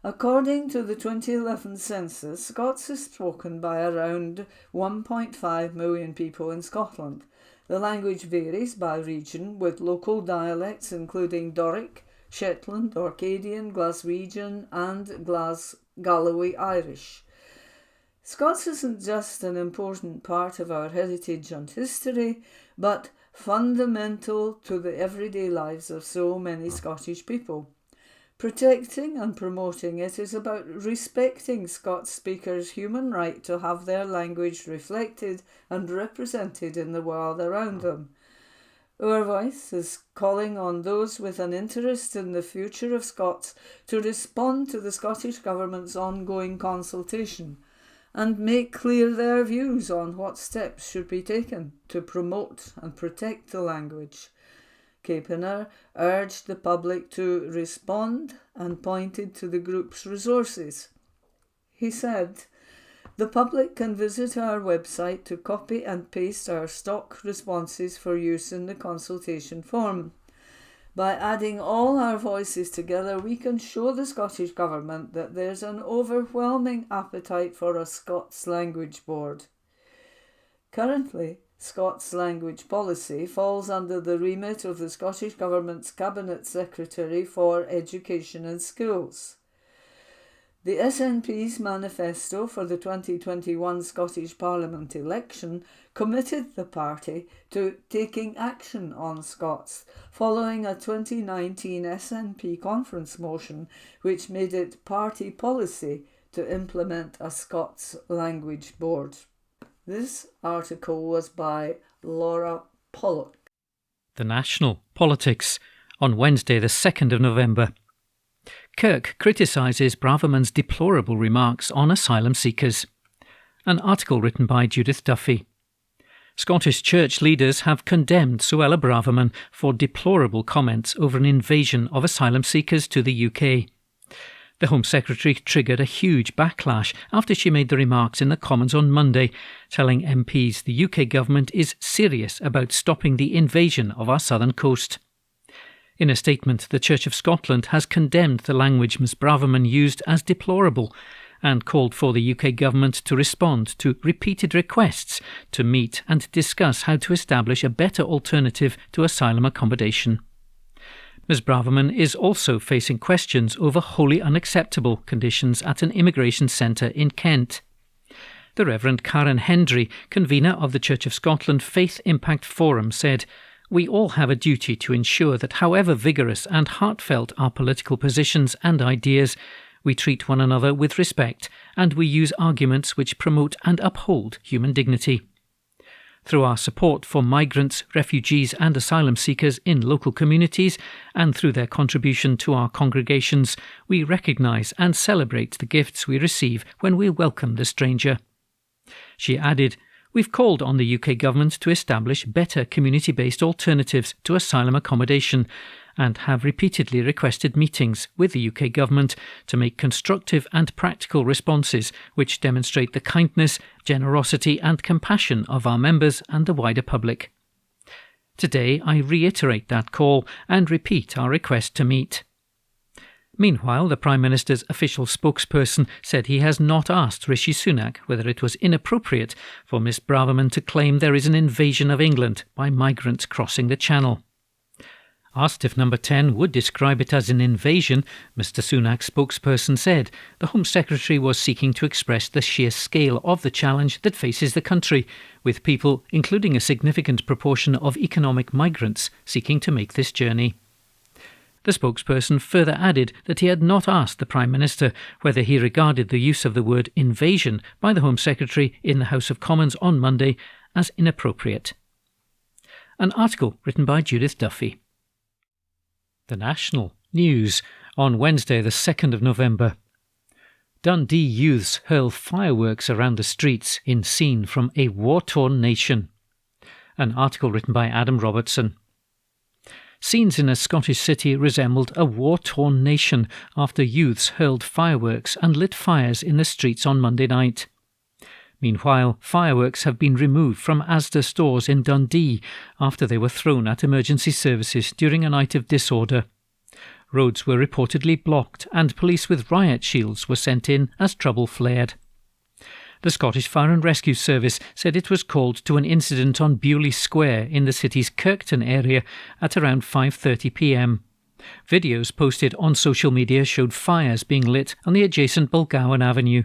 According to the 2011 census, Scots is spoken by around 1.5 million people in Scotland. The language varies by region, with local dialects including Doric, Shetland, Orcadian, Glaswegian and Galloway Irish. Scots isn't just an important part of our heritage and history, but fundamental to the everyday lives of so many Scottish people. Protecting and promoting it is about respecting Scots speakers' human right to have their language reflected and represented in the world around them. Our Voice is calling on those with an interest in the future of Scots to respond to the Scottish Government's ongoing consultation and make clear their views on what steps should be taken to promote and protect the language. Capener urged the public to respond and pointed to the group's resources. He said, "The public can visit our website to copy and paste our stock responses for use in the consultation form. By adding all our voices together, we can show the Scottish Government that there's an overwhelming appetite for a Scots Language Board." Currently, Scots language policy falls under the remit of the Scottish Government's Cabinet Secretary for Education and Schools. The SNP's manifesto for the 2021 Scottish Parliament election committed the party to taking action on Scots, following a 2019 SNP conference motion which made it party policy to implement a Scots language board. This article was by Laura Pollock. The National Politics on Wednesday the 2nd of November. Kirk criticises Braverman's deplorable remarks on asylum seekers. An article written by Judith Duffy. Scottish church leaders have condemned Suella Braverman for deplorable comments over an invasion of asylum seekers to the UK. The Home Secretary triggered a huge backlash after she made the remarks in the Commons on Monday, telling MPs the UK government is serious about stopping the invasion of our southern coast. In a statement, the Church of Scotland has condemned the language Ms Braverman used as deplorable and called for the UK government to respond to repeated requests to meet and discuss how to establish a better alternative to asylum accommodation. Ms Braverman is also facing questions over wholly unacceptable conditions at an immigration centre in Kent. The Reverend Karen Hendry, convener of the Church of Scotland Faith Impact Forum, said, "We all have a duty to ensure that however vigorous and heartfelt our political positions and ideas, we treat one another with respect and we use arguments which promote and uphold human dignity. Through our support for migrants, refugees and asylum seekers in local communities and through their contribution to our congregations, we recognise and celebrate the gifts we receive when we welcome the stranger." She added, "We've called on the UK government to establish better community-based alternatives to asylum accommodation and have repeatedly requested meetings with the UK government to make constructive and practical responses which demonstrate the kindness, generosity and compassion of our members and the wider public. Today I reiterate that call and repeat our request to meet." Meanwhile, the Prime Minister's official spokesperson said he has not asked Rishi Sunak whether it was inappropriate for Ms Braverman to claim there is an invasion of England by migrants crossing the Channel. Asked if Number 10 would describe it as an invasion, Mr Sunak's spokesperson said the Home Secretary was seeking to express the sheer scale of the challenge that faces the country, with people, including a significant proportion of economic migrants, seeking to make this journey. The spokesperson further added that he had not asked the Prime Minister whether he regarded the use of the word invasion by the Home Secretary in the House of Commons on Monday as inappropriate. An article written by Judith Duffy. The National News on Wednesday the 2nd of November. Dundee youths hurl fireworks around the streets in scene from a war-torn nation. An article written by Adam Robertson. Scenes in a Scottish city resembled a war-torn nation after youths hurled fireworks and lit fires in the streets on Monday night. Meanwhile, fireworks have been removed from Asda stores in Dundee after they were thrown at emergency services during a night of disorder. Roads were reportedly blocked and police with riot shields were sent in as trouble flared. The Scottish Fire and Rescue Service said it was called to an incident on Bewley Square in the city's Kirkton area at around 5:30 p.m. Videos posted on social media showed fires being lit on the adjacent Bulgowan Avenue.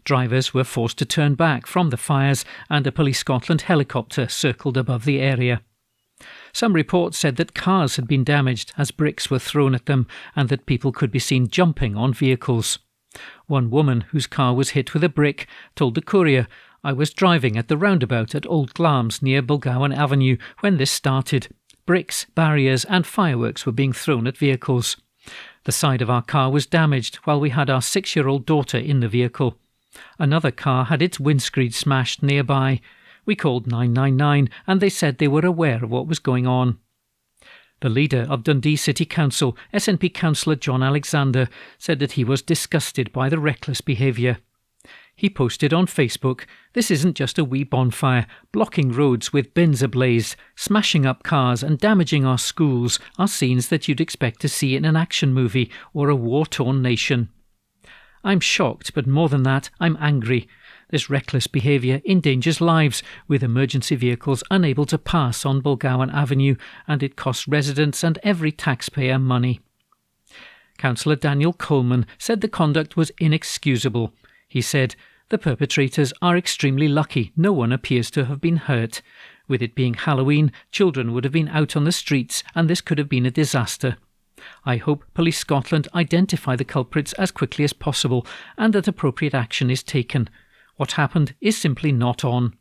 Drivers were forced to turn back from the fires and a Police Scotland helicopter circled above the area. Some reports said that cars had been damaged as bricks were thrown at them and that people could be seen jumping on vehicles. One woman whose car was hit with a brick told the Courier, "I was driving at the roundabout at Old Glamis near Bulgowan Avenue when this started. Bricks, barriers and fireworks were being thrown at vehicles. The side of our car was damaged while we had our 6-year-old daughter in the vehicle. Another car had its windscreen smashed nearby. We called 999 and they said they were aware of what was going on." The leader of Dundee City Council, SNP councillor John Alexander, said that he was disgusted by the reckless behaviour. He posted on Facebook, "This isn't just a wee bonfire. Blocking roads with bins ablaze, smashing up cars and damaging our schools are scenes that you'd expect to see in an action movie or a war-torn nation. I'm shocked, but more than that, I'm angry. This reckless behaviour endangers lives, with emergency vehicles unable to pass on Bulgowan Avenue, and it costs residents and every taxpayer money. Councillor Daniel Coleman said the conduct was inexcusable. He said, "The perpetrators are extremely lucky. No one appears to have been hurt. With it being Halloween, children would have been out on the streets, and this could have been a disaster. I hope Police Scotland identify the culprits as quickly as possible and that appropriate action is taken. What happened is simply not on."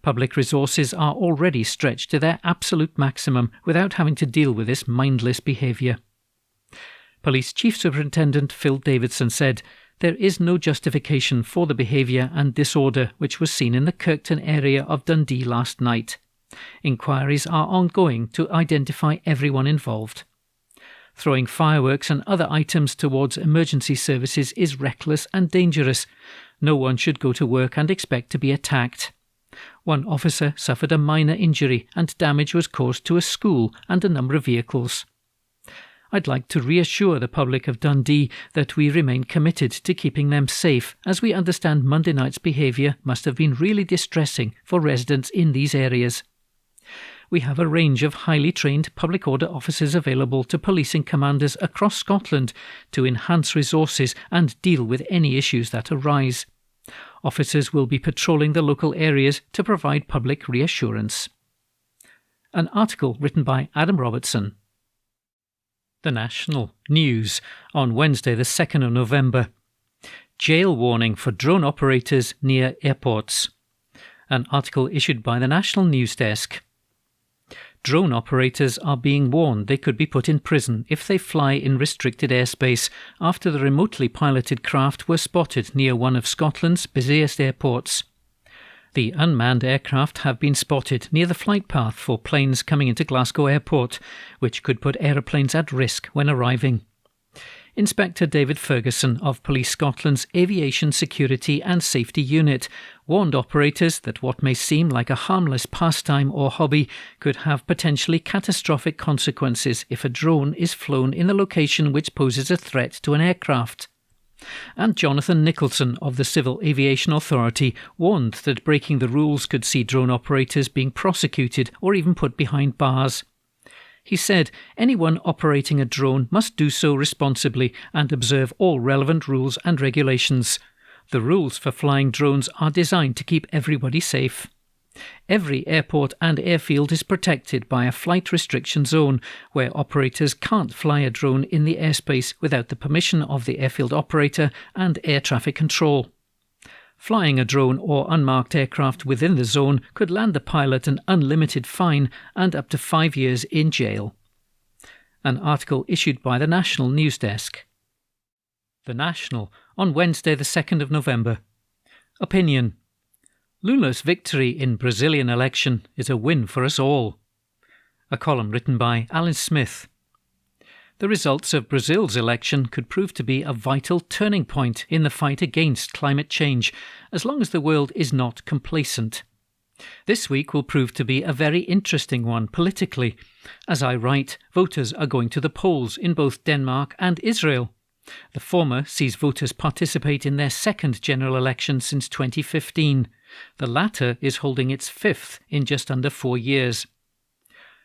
Public resources are already stretched to their absolute maximum without having to deal with this mindless behaviour. Police Chief Superintendent Phil Davidson said, "There is no justification for the behaviour and disorder which was seen in the Kirkton area of Dundee last night. Inquiries are ongoing to identify everyone involved. Throwing fireworks and other items towards emergency services is reckless and dangerous. No one should go to work and expect to be attacked. One officer suffered a minor injury and damage was caused to a school and a number of vehicles. I'd like to reassure the public of Dundee that we remain committed to keeping them safe, as we understand Monday night's behaviour must have been really distressing for residents in these areas. We have a range of highly trained public order officers available to policing commanders across Scotland to enhance resources and deal with any issues that arise. Officers will be patrolling the local areas to provide public reassurance." An article written by Adam Robertson. The National News on Wednesday the 2nd of November. Jail warning for drone operators near airports. An article issued by the National News Desk. Drone operators are being warned they could be put in prison if they fly in restricted airspace after the remotely piloted craft were spotted near one of Scotland's busiest airports. The unmanned aircraft have been spotted near the flight path for planes coming into Glasgow Airport, which could put aeroplanes at risk when arriving. Inspector David Ferguson of Police Scotland's Aviation Security and Safety Unit warned operators that what may seem like a harmless pastime or hobby could have potentially catastrophic consequences if a drone is flown in a location which poses a threat to an aircraft. And Jonathan Nicholson of the Civil Aviation Authority warned that breaking the rules could see drone operators being prosecuted or even put behind bars. He said anyone operating a drone must do so responsibly and observe all relevant rules and regulations. The rules for flying drones are designed to keep everybody safe. Every airport and airfield is protected by a flight restriction zone where operators can't fly a drone in the airspace without the permission of the airfield operator and air traffic control. Flying a drone or unmarked aircraft within the zone could land the pilot an unlimited fine and up to 5 years in jail. An article issued by the National News Desk. The National on Wednesday the 2nd of November. Opinion. Lula's victory in Brazilian election is a win for us all. A column written by Alan Smith. The results of Brazil's election could prove to be a vital turning point in the fight against climate change, as long as the world is not complacent. This week will prove to be a very interesting one politically. As I write, voters are going to the polls in both Denmark and Israel. The former sees voters participate in their second general election since 2015. The latter is holding its fifth in just under 4 years.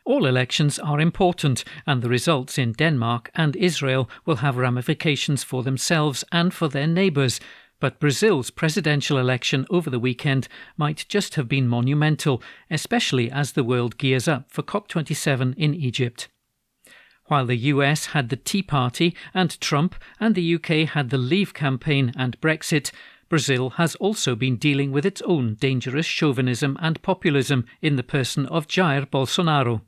All elections are important, and the results in Denmark and Israel will have ramifications for themselves and for their neighbours, but Brazil's presidential election over the weekend might just have been monumental, especially as the world gears up for COP27 in Egypt. While the US had the Tea Party and Trump, and the UK had the Leave campaign and Brexit, Brazil has also been dealing with its own dangerous chauvinism and populism in the person of Jair Bolsonaro.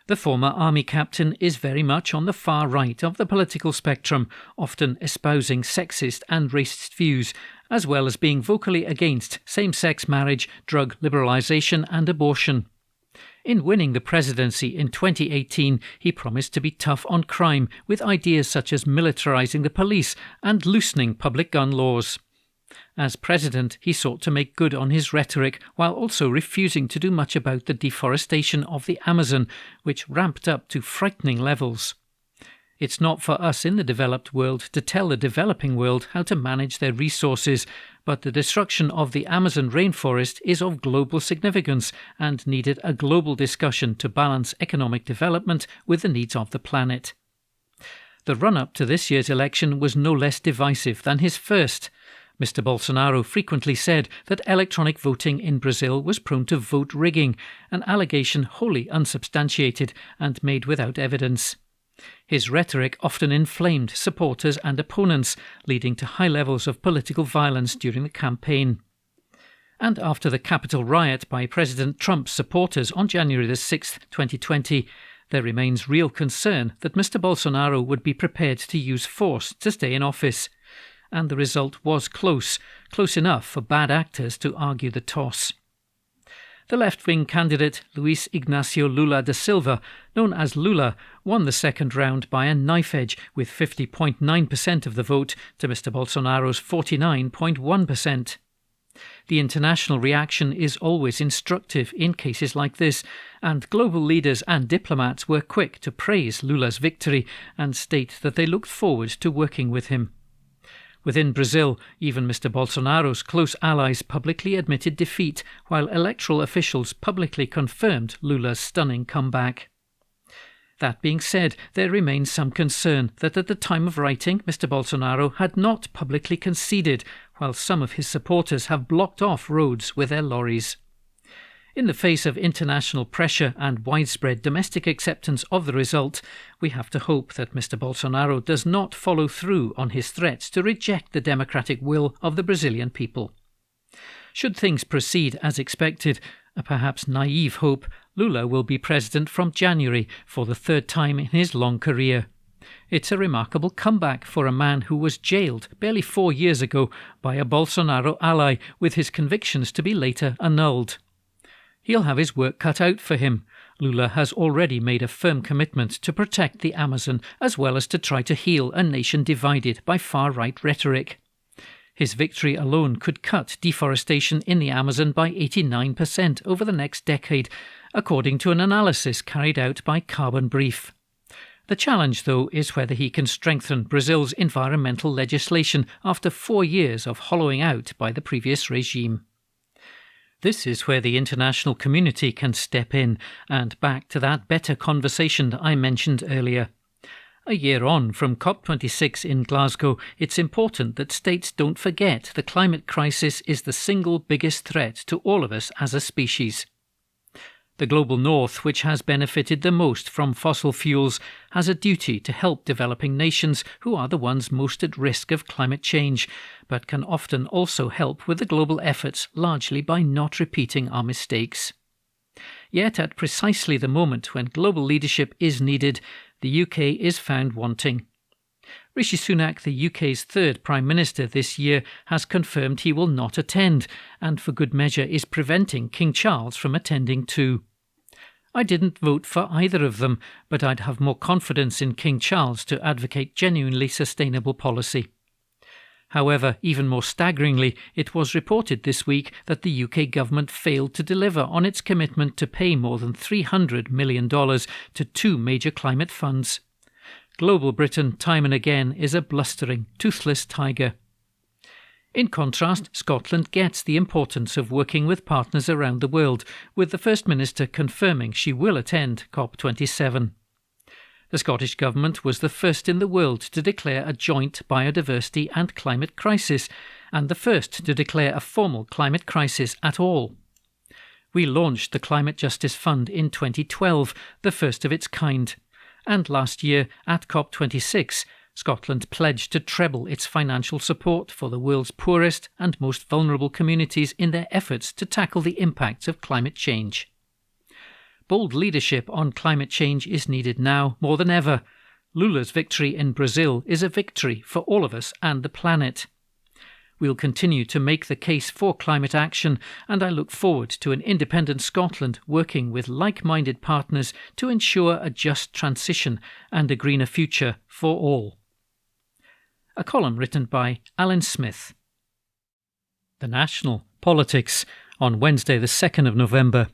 The former army captain is very much on the far right of the political spectrum, often espousing sexist and racist views, as well as being vocally against same-sex marriage, drug liberalisation and abortion. In winning the presidency in 2018, he promised to be tough on crime, with ideas such as militarising the police and loosening public gun laws. As president, he sought to make good on his rhetoric while also refusing to do much about the deforestation of the Amazon, which ramped up to frightening levels. It's not for us in the developed world to tell the developing world how to manage their resources, but the destruction of the Amazon rainforest is of global significance and needed a global discussion to balance economic development with the needs of the planet. The run-up to this year's election was no less divisive than his first. Mr. Bolsonaro frequently said that electronic voting in Brazil was prone to vote rigging, an allegation wholly unsubstantiated and made without evidence. His rhetoric often inflamed supporters and opponents, leading to high levels of political violence during the campaign. And after the Capitol riot by President Trump's supporters on January 6, 2020, there remains real concern that Mr. Bolsonaro would be prepared to use force to stay in office. And the result was close enough for bad actors to argue the toss. The left-wing candidate Luiz Ignacio Lula da Silva, known as Lula, won the second round by a knife edge with 50.9% of the vote to Mr. Bolsonaro's 49.1%. The international reaction is always instructive in cases like this, and global leaders and diplomats were quick to praise Lula's victory and state that they looked forward to working with him. Within Brazil, even Mr. Bolsonaro's close allies publicly admitted defeat, while electoral officials publicly confirmed Lula's stunning comeback. That being said, there remains some concern that at the time of writing, Mr. Bolsonaro had not publicly conceded, while some of his supporters have blocked off roads with their lorries. In the face of international pressure and widespread domestic acceptance of the result, we have to hope that Mr. Bolsonaro does not follow through on his threats to reject the democratic will of the Brazilian people. Should things proceed as expected, a perhaps naive hope, Lula will be president from January for the third time in his long career. It's a remarkable comeback for a man who was jailed barely 4 years ago by a Bolsonaro ally with his convictions to be later annulled. He'll have his work cut out for him. Lula has already made a firm commitment to protect the Amazon as well as to try to heal a nation divided by far-right rhetoric. His victory alone could cut deforestation in the Amazon by 89% over the next decade, according to an analysis carried out by Carbon Brief. The challenge, though, is whether he can strengthen Brazil's environmental legislation after 4 years of hollowing out by the previous regime. This is where the international community can step in, and back to that better conversation that I mentioned earlier. A year on from COP26 in Glasgow, it's important that states don't forget the climate crisis is the single biggest threat to all of us as a species. The global north, which has benefited the most from fossil fuels, has a duty to help developing nations who are the ones most at risk of climate change, but can often also help with the global efforts largely by not repeating our mistakes. Yet at precisely the moment when global leadership is needed, the UK is found wanting. Rishi Sunak, the UK's third Prime Minister this year, has confirmed he will not attend, and for good measure is preventing King Charles from attending too. I didn't vote for either of them, but I'd have more confidence in King Charles to advocate genuinely sustainable policy. However, even more staggeringly, it was reported this week that the UK government failed to deliver on its commitment to pay more than $300 million to 2 major climate funds. Global Britain, time and again, is a blustering, toothless tiger. In contrast, Scotland gets the importance of working with partners around the world, with the First Minister confirming she will attend COP27. The Scottish Government was the first in the world to declare a joint biodiversity and climate crisis, and the first to declare a formal climate crisis at all. We launched the Climate Justice Fund in 2012, the first of its kind. And last year, at COP26, Scotland pledged to treble its financial support for the world's poorest and most vulnerable communities in their efforts to tackle the impacts of climate change. Bold leadership on climate change is needed now more than ever. Lula's victory in Brazil is a victory for all of us and the planet. We'll continue to make the case for climate action, and I look forward to an independent Scotland working with like-minded partners to ensure a just transition and a greener future for all. A column written by Alan Smith. The National Politics on Wednesday the 2nd of November.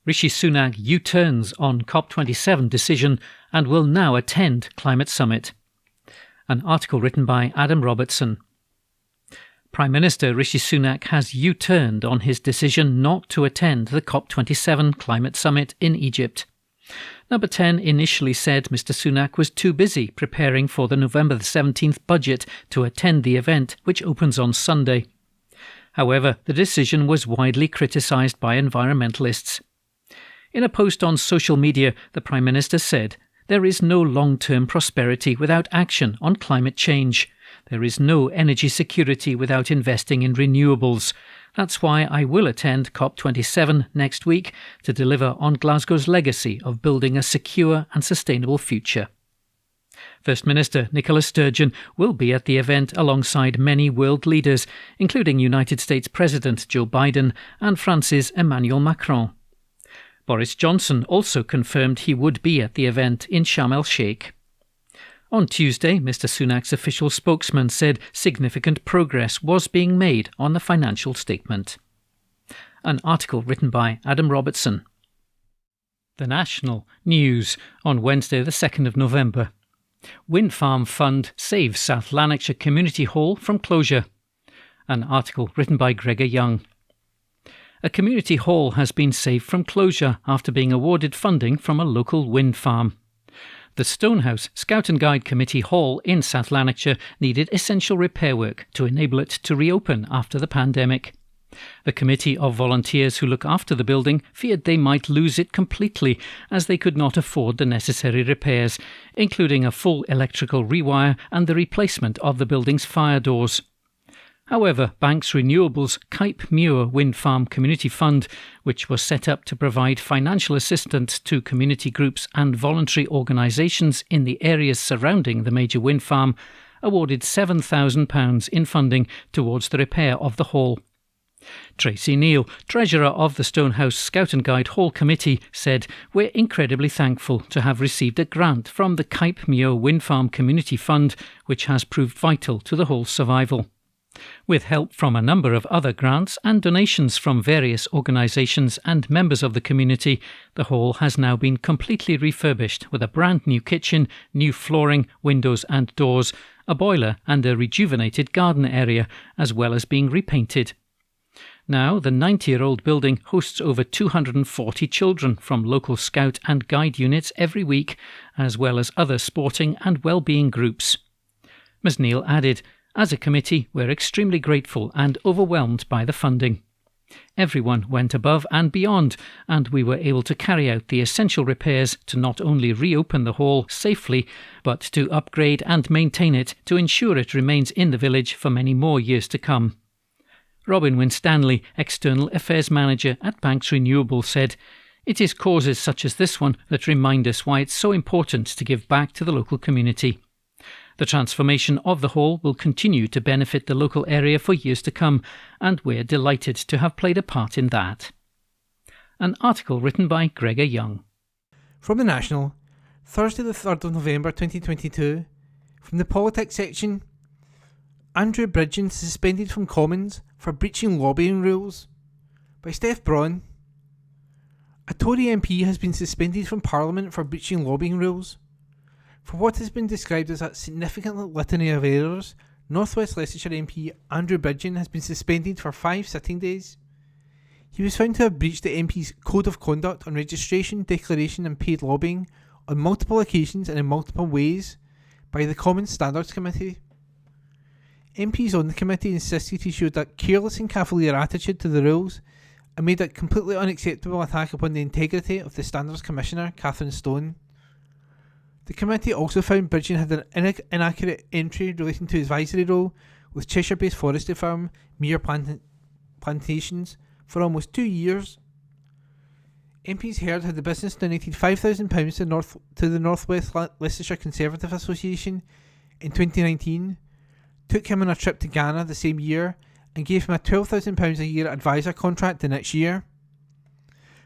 Rishi Sunak U-turns on COP27 decision and will now attend climate summit. An article written by Adam Robertson. Prime Minister Rishi Sunak has U-turned on his decision not to attend the COP27 climate summit in Egypt. Number 10 initially said Mr Sunak was too busy preparing for the November 17th budget to attend the event, which opens on Sunday. However, the decision was widely criticised by environmentalists. In a post on social media, the Prime Minister said, "There is no long-term prosperity without action on climate change. There is no energy security without investing in renewables. That's why I will attend COP27 next week to deliver on Glasgow's legacy of building a secure and sustainable future." First Minister Nicola Sturgeon will be at the event alongside many world leaders, including United States President Joe Biden and France's Emmanuel Macron. Boris Johnson also confirmed he would be at the event in Sharm el-Sheikh. On Tuesday, Mr Sunak's official spokesman said significant progress was being made on the financial statement. An article written by Adam Robertson. The National News on Wednesday the 2nd of November. Wind farm fund saves South Lanarkshire Community Hall from closure. An article written by Gregor Young. A community hall has been saved from closure after being awarded funding from a local wind farm. The Stonehouse Scout and Guide Committee Hall in South Lanarkshire needed essential repair work to enable it to reopen after the pandemic. The committee of volunteers who look after the building feared they might lose it completely as they could not afford the necessary repairs, including a full electrical rewire and the replacement of the building's fire doors. However, Banks Renewables' Kype Muir Wind Farm Community Fund, which was set up to provide financial assistance to community groups and voluntary organisations in the areas surrounding the major wind farm, awarded £7,000 in funding towards the repair of the hall. Tracy Neal, Treasurer of the Stonehouse Scout and Guide Hall Committee, said, "We're incredibly thankful to have received a grant from the Kype Muir Wind Farm Community Fund, which has proved vital to the hall's survival." With help from a number of other grants and donations from various organisations and members of the community, the hall has now been completely refurbished with a brand new kitchen, new flooring, windows and doors, a boiler and a rejuvenated garden area, as well as being repainted. Now, the 90-year-old building hosts over 240 children from local Scout and Guide units every week, as well as other sporting and well-being groups. Ms Neal added, "As a committee, we're extremely grateful and overwhelmed by the funding. Everyone went above and beyond, and we were able to carry out the essential repairs to not only reopen the hall safely, but to upgrade and maintain it to ensure it remains in the village for many more years to come." Robin Winstanley, External Affairs Manager at Banks Renewables, said, "It is causes such as this one that remind us why it's so important to give back to the local community. The transformation of the hall will continue to benefit the local area for years to come, and we're delighted to have played a part in that." An article written by Gregor Young. From the National, Thursday the 3rd of November 2022, from the politics section, Andrew Bridgen suspended from Commons for breaching lobbying rules, by Steph Braun. A Tory MP has been suspended from Parliament for breaching lobbying rules. For what has been described as a significant litany of errors, North West Leicestershire MP Andrew Bridgen has been suspended for 5 sitting days. He was found to have breached the MP's Code of Conduct on registration, declaration and paid lobbying on multiple occasions and in multiple ways by the Commons Standards Committee. MPs on the committee insisted he showed a careless and cavalier attitude to the rules and made a completely unacceptable attack upon the integrity of the Standards Commissioner, Catherine Stone. The committee also found Bridgen had an inaccurate entry relating to his advisory role with Cheshire-based forestry firm Mere Plantations for almost 2 years. MPs heard how the business donated £5,000 to the North West Leicestershire Conservative Association in 2019, took him on a trip to Ghana the same year and gave him a £12,000 a year advisor contract the next year.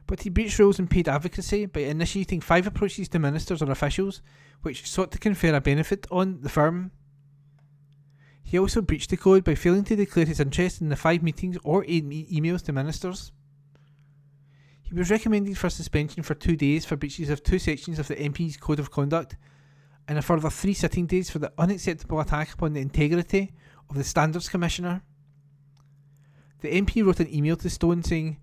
But he breached rules and paid advocacy by initiating 5 approaches to ministers or officials which sought to confer a benefit on the firm. He also breached the code by failing to declare his interest in the 5 meetings or 8 emails to ministers. He was recommended for suspension for 2 days for breaches of 2 sections of the MP's Code of Conduct, and a further 3 sitting days for the unacceptable attack upon the integrity of the Standards Commissioner. The MP wrote an email to Stone saying,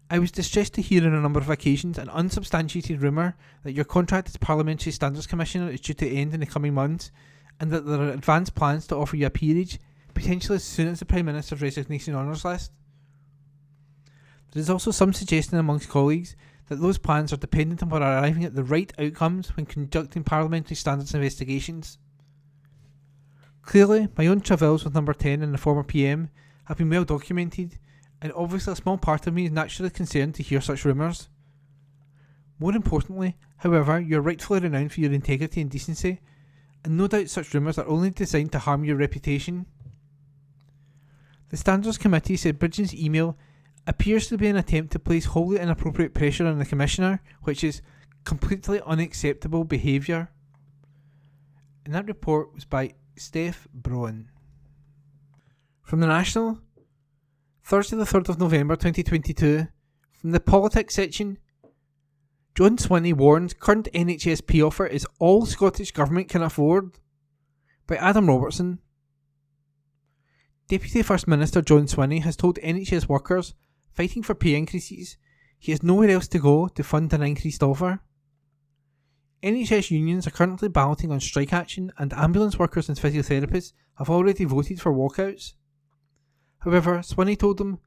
"I was distressed to hear on a number of occasions an unsubstantiated rumour that your contract as Parliamentary Standards Commissioner is due to end in the coming months, and that there are advanced plans to offer you a peerage, potentially as soon as the Prime Minister's resignation honours list. There is also some suggestion amongst colleagues that those plans are dependent upon arriving at the right outcomes when conducting parliamentary standards investigations. Clearly, my own travails with Number 10 and the former PM have been well documented, and obviously a small part of me is naturally concerned to hear such rumours. More importantly, however, you are rightfully renowned for your integrity and decency, and no doubt such rumours are only designed to harm your reputation." The Standards Committee said Bridgen's email appears to be an attempt to place wholly inappropriate pressure on the Commissioner, which is completely unacceptable behaviour. And that report was by Steph Brown. From the National, Thursday the 3rd of November 2022, from the Politics section, John Swinney warns current NHS pay offer is all Scottish Government can afford, by Adam Robertson. Deputy First Minister John Swinney has told NHS workers fighting for pay increases he has nowhere else to go to fund an increased offer. NHS unions are currently balloting on strike action, and ambulance workers and physiotherapists have already voted for walkouts. However, Swinney told them,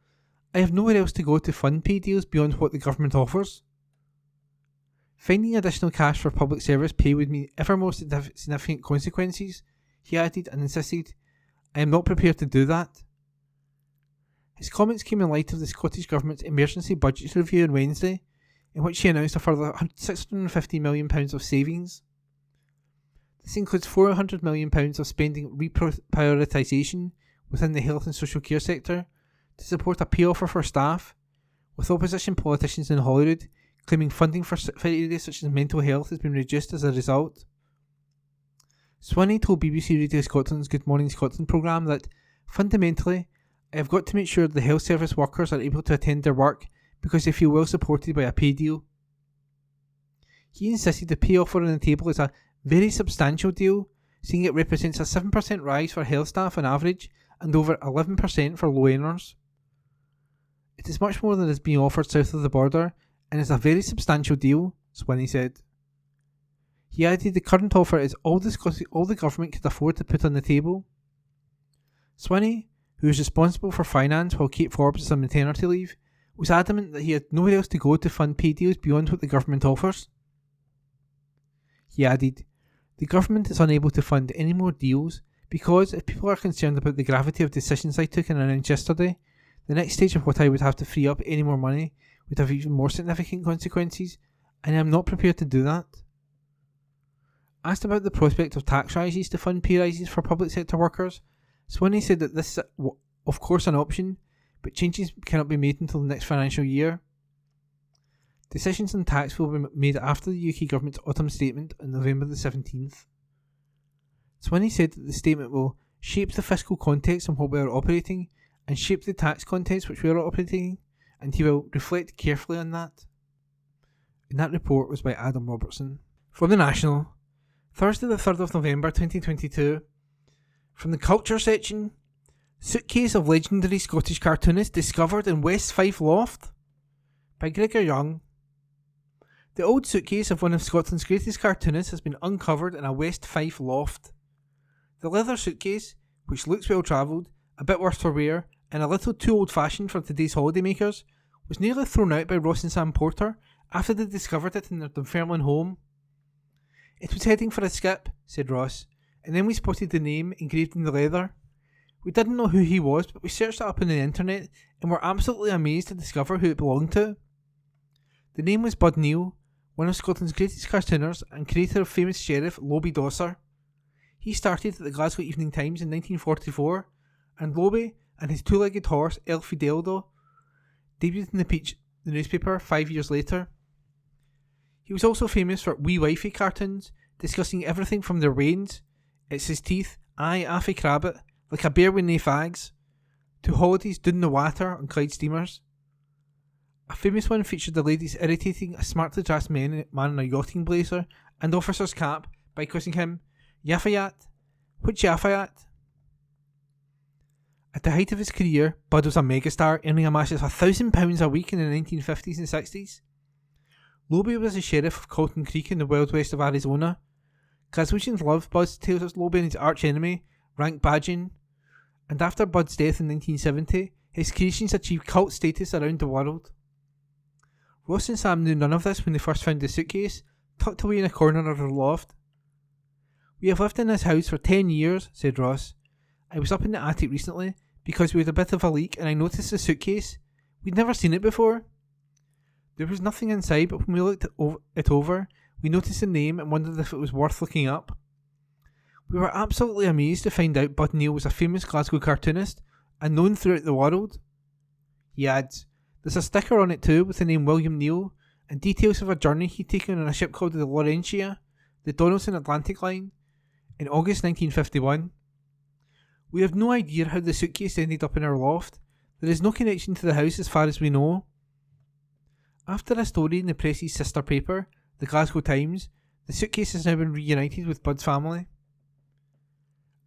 "I have nowhere else to go to fund pay deals beyond what the government offers. Finding additional cash for public service pay would mean ever more significant consequences," he added, and insisted, "I am not prepared to do that." His comments came in light of the Scottish Government's emergency budget review on Wednesday, in which he announced a further £650 million of savings. This includes £400 million of spending reprioritisation within the health and social care sector to support a pay offer for staff, with opposition politicians in Holyrood claiming funding for areas such as mental health has been reduced as a result. Swinney told BBC Radio Scotland's Good Morning Scotland programme that, "Fundamentally, I have got to make sure the health service workers are able to attend their work because they feel well supported by a pay deal." He insisted the pay offer on the table is a very substantial deal, saying it represents a 7% rise for health staff on average and over 11% for low earners. "It is much more than is being offered south of the border and is a very substantial deal," Swinney said. He added the current offer is all the government could afford to put on the table. Swinney, who is responsible for finance while Kate Forbes is on maternity leave, was adamant that he had nowhere else to go to fund pay deals beyond what the government offers. He added, "The government is unable to fund any more deals because if people are concerned about the gravity of decisions I took and announced yesterday, the next stage of what I would have to free up any more money would have even more significant consequences, and I am not prepared to do that." Asked about the prospect of tax rises to fund pay rises for public sector workers, Swinney said that this is of course an option, but changes cannot be made until the next financial year. Decisions on tax will be made after the UK Government's autumn statement on November the 17th. Swinney said that the statement will shape the fiscal context on what we are operating and shape the tax context which we are operating, and he will reflect carefully on that. And that report was by Adam Robertson. From the National, Thursday the 3rd of November 2022, from the Culture section, "Suitcase of legendary Scottish cartoonist discovered in West Fife loft," by Gregor Young. The old suitcase of one of Scotland's greatest cartoonists has been uncovered in a West Fife loft. The leather suitcase, which looks well travelled, a bit worse for wear, and a little too old-fashioned for today's holidaymakers, was nearly thrown out by Ross and Sam Porter after they discovered it in their Dunfermline home. "It was heading for a skip," said Ross, "and then we spotted the name engraved in the leather. We didn't know who he was, but we searched it up on the internet and were absolutely amazed to discover who it belonged to. The name was Bud Neal, one of Scotland's greatest cartooners and creator of famous sheriff Lobie Dosser. He started at the Glasgow Evening Times in 1944, and Lobie and his two-legged horse El Fideldo debuted in the newspaper 5 years later. He was also famous for wee wifey cartoons, discussing everything from their wains, it's his teeth, aye, Affy Crabbit, like a bear with nae fags, to holidays doon the water on Clyde steamers. A famous one featured the ladies irritating a smartly dressed man in a yachting blazer and officer's cap by quizzing him, "Yafayat? What's Yafayat?" At the height of his career, Bud was a megastar, earning a massive £1,000 a week in the 1950s and 60s. Lobie was the sheriff of Colton Creek in the wild west of Arizona. Glaswegians loved Bud's tales of Lobie and his arch-enemy, Rank Badgin, and after Bud's death in 1970, his creations achieved cult status around the world. Ross and Sam knew none of this when they first found the suitcase, tucked away in a corner of their loft. "We have lived in this house for 10 years, said Ross. "I was up in the attic recently because we had a bit of a leak and I noticed the suitcase. We'd never seen it before. There was nothing inside, but when we looked it over, we noticed the name and wondered if it was worth looking up. We were absolutely amazed to find out Bud Neal was a famous Glasgow cartoonist and known throughout the world." He adds, "There's a sticker on it too with the name William Neal and details of a journey he'd taken on a ship called the Laurentia, the Donaldson Atlantic Line, in August 1951. We have no idea how the suitcase ended up in our loft. There is no connection to the house as far as we know." After a story in the press's sister paper, the Glasgow Times, the suitcase has now been reunited with Bud's family.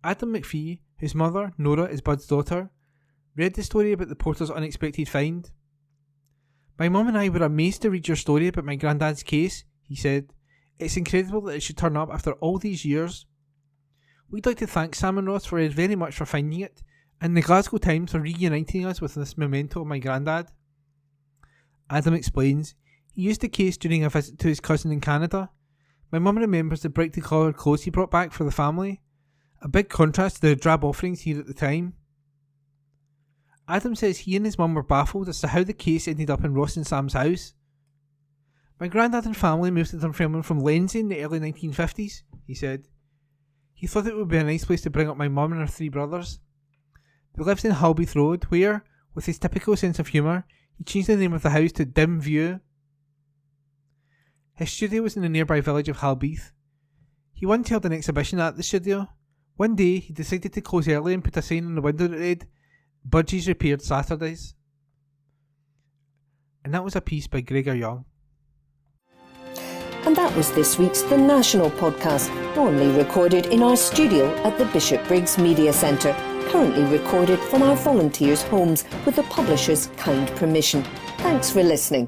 Adam McPhee, whose mother, Nora, is Bud's daughter, read the story about the porter's unexpected find. "My mum and I were amazed to read your story about my granddad's case," he said. "It's incredible that it should turn up after all these years. We'd like to thank Sam and Ross very much for finding it, and the Glasgow Times for reuniting us with this memento of my granddad." Adam explains, "He used the case during a visit to his cousin in Canada. My mum remembers the brightly coloured clothes he brought back for the family, a big contrast to the drab offerings here at the time." Adam says he and his mum were baffled as to how the case ended up in Ross and Sam's house. "My granddad and family moved to Dunfermline from Lenzie in the early 1950s, he said. "He thought it would be a nice place to bring up my mum and her 3 brothers. They lived in Halbeath Road, where, with his typical sense of humour, he changed the name of the house to Dim View. His studio was in the nearby village of Halbeath. He once held an exhibition at the studio. One day, he decided to close early and put a sign on the window that read, 'Budgies repaired Saturdays.'" And that was a piece by Gregor Young. And that was this week's The National Podcast, normally recorded in our studio at the Bishopbriggs Media Centre, currently recorded from our volunteers' homes with the publisher's kind permission. Thanks for listening.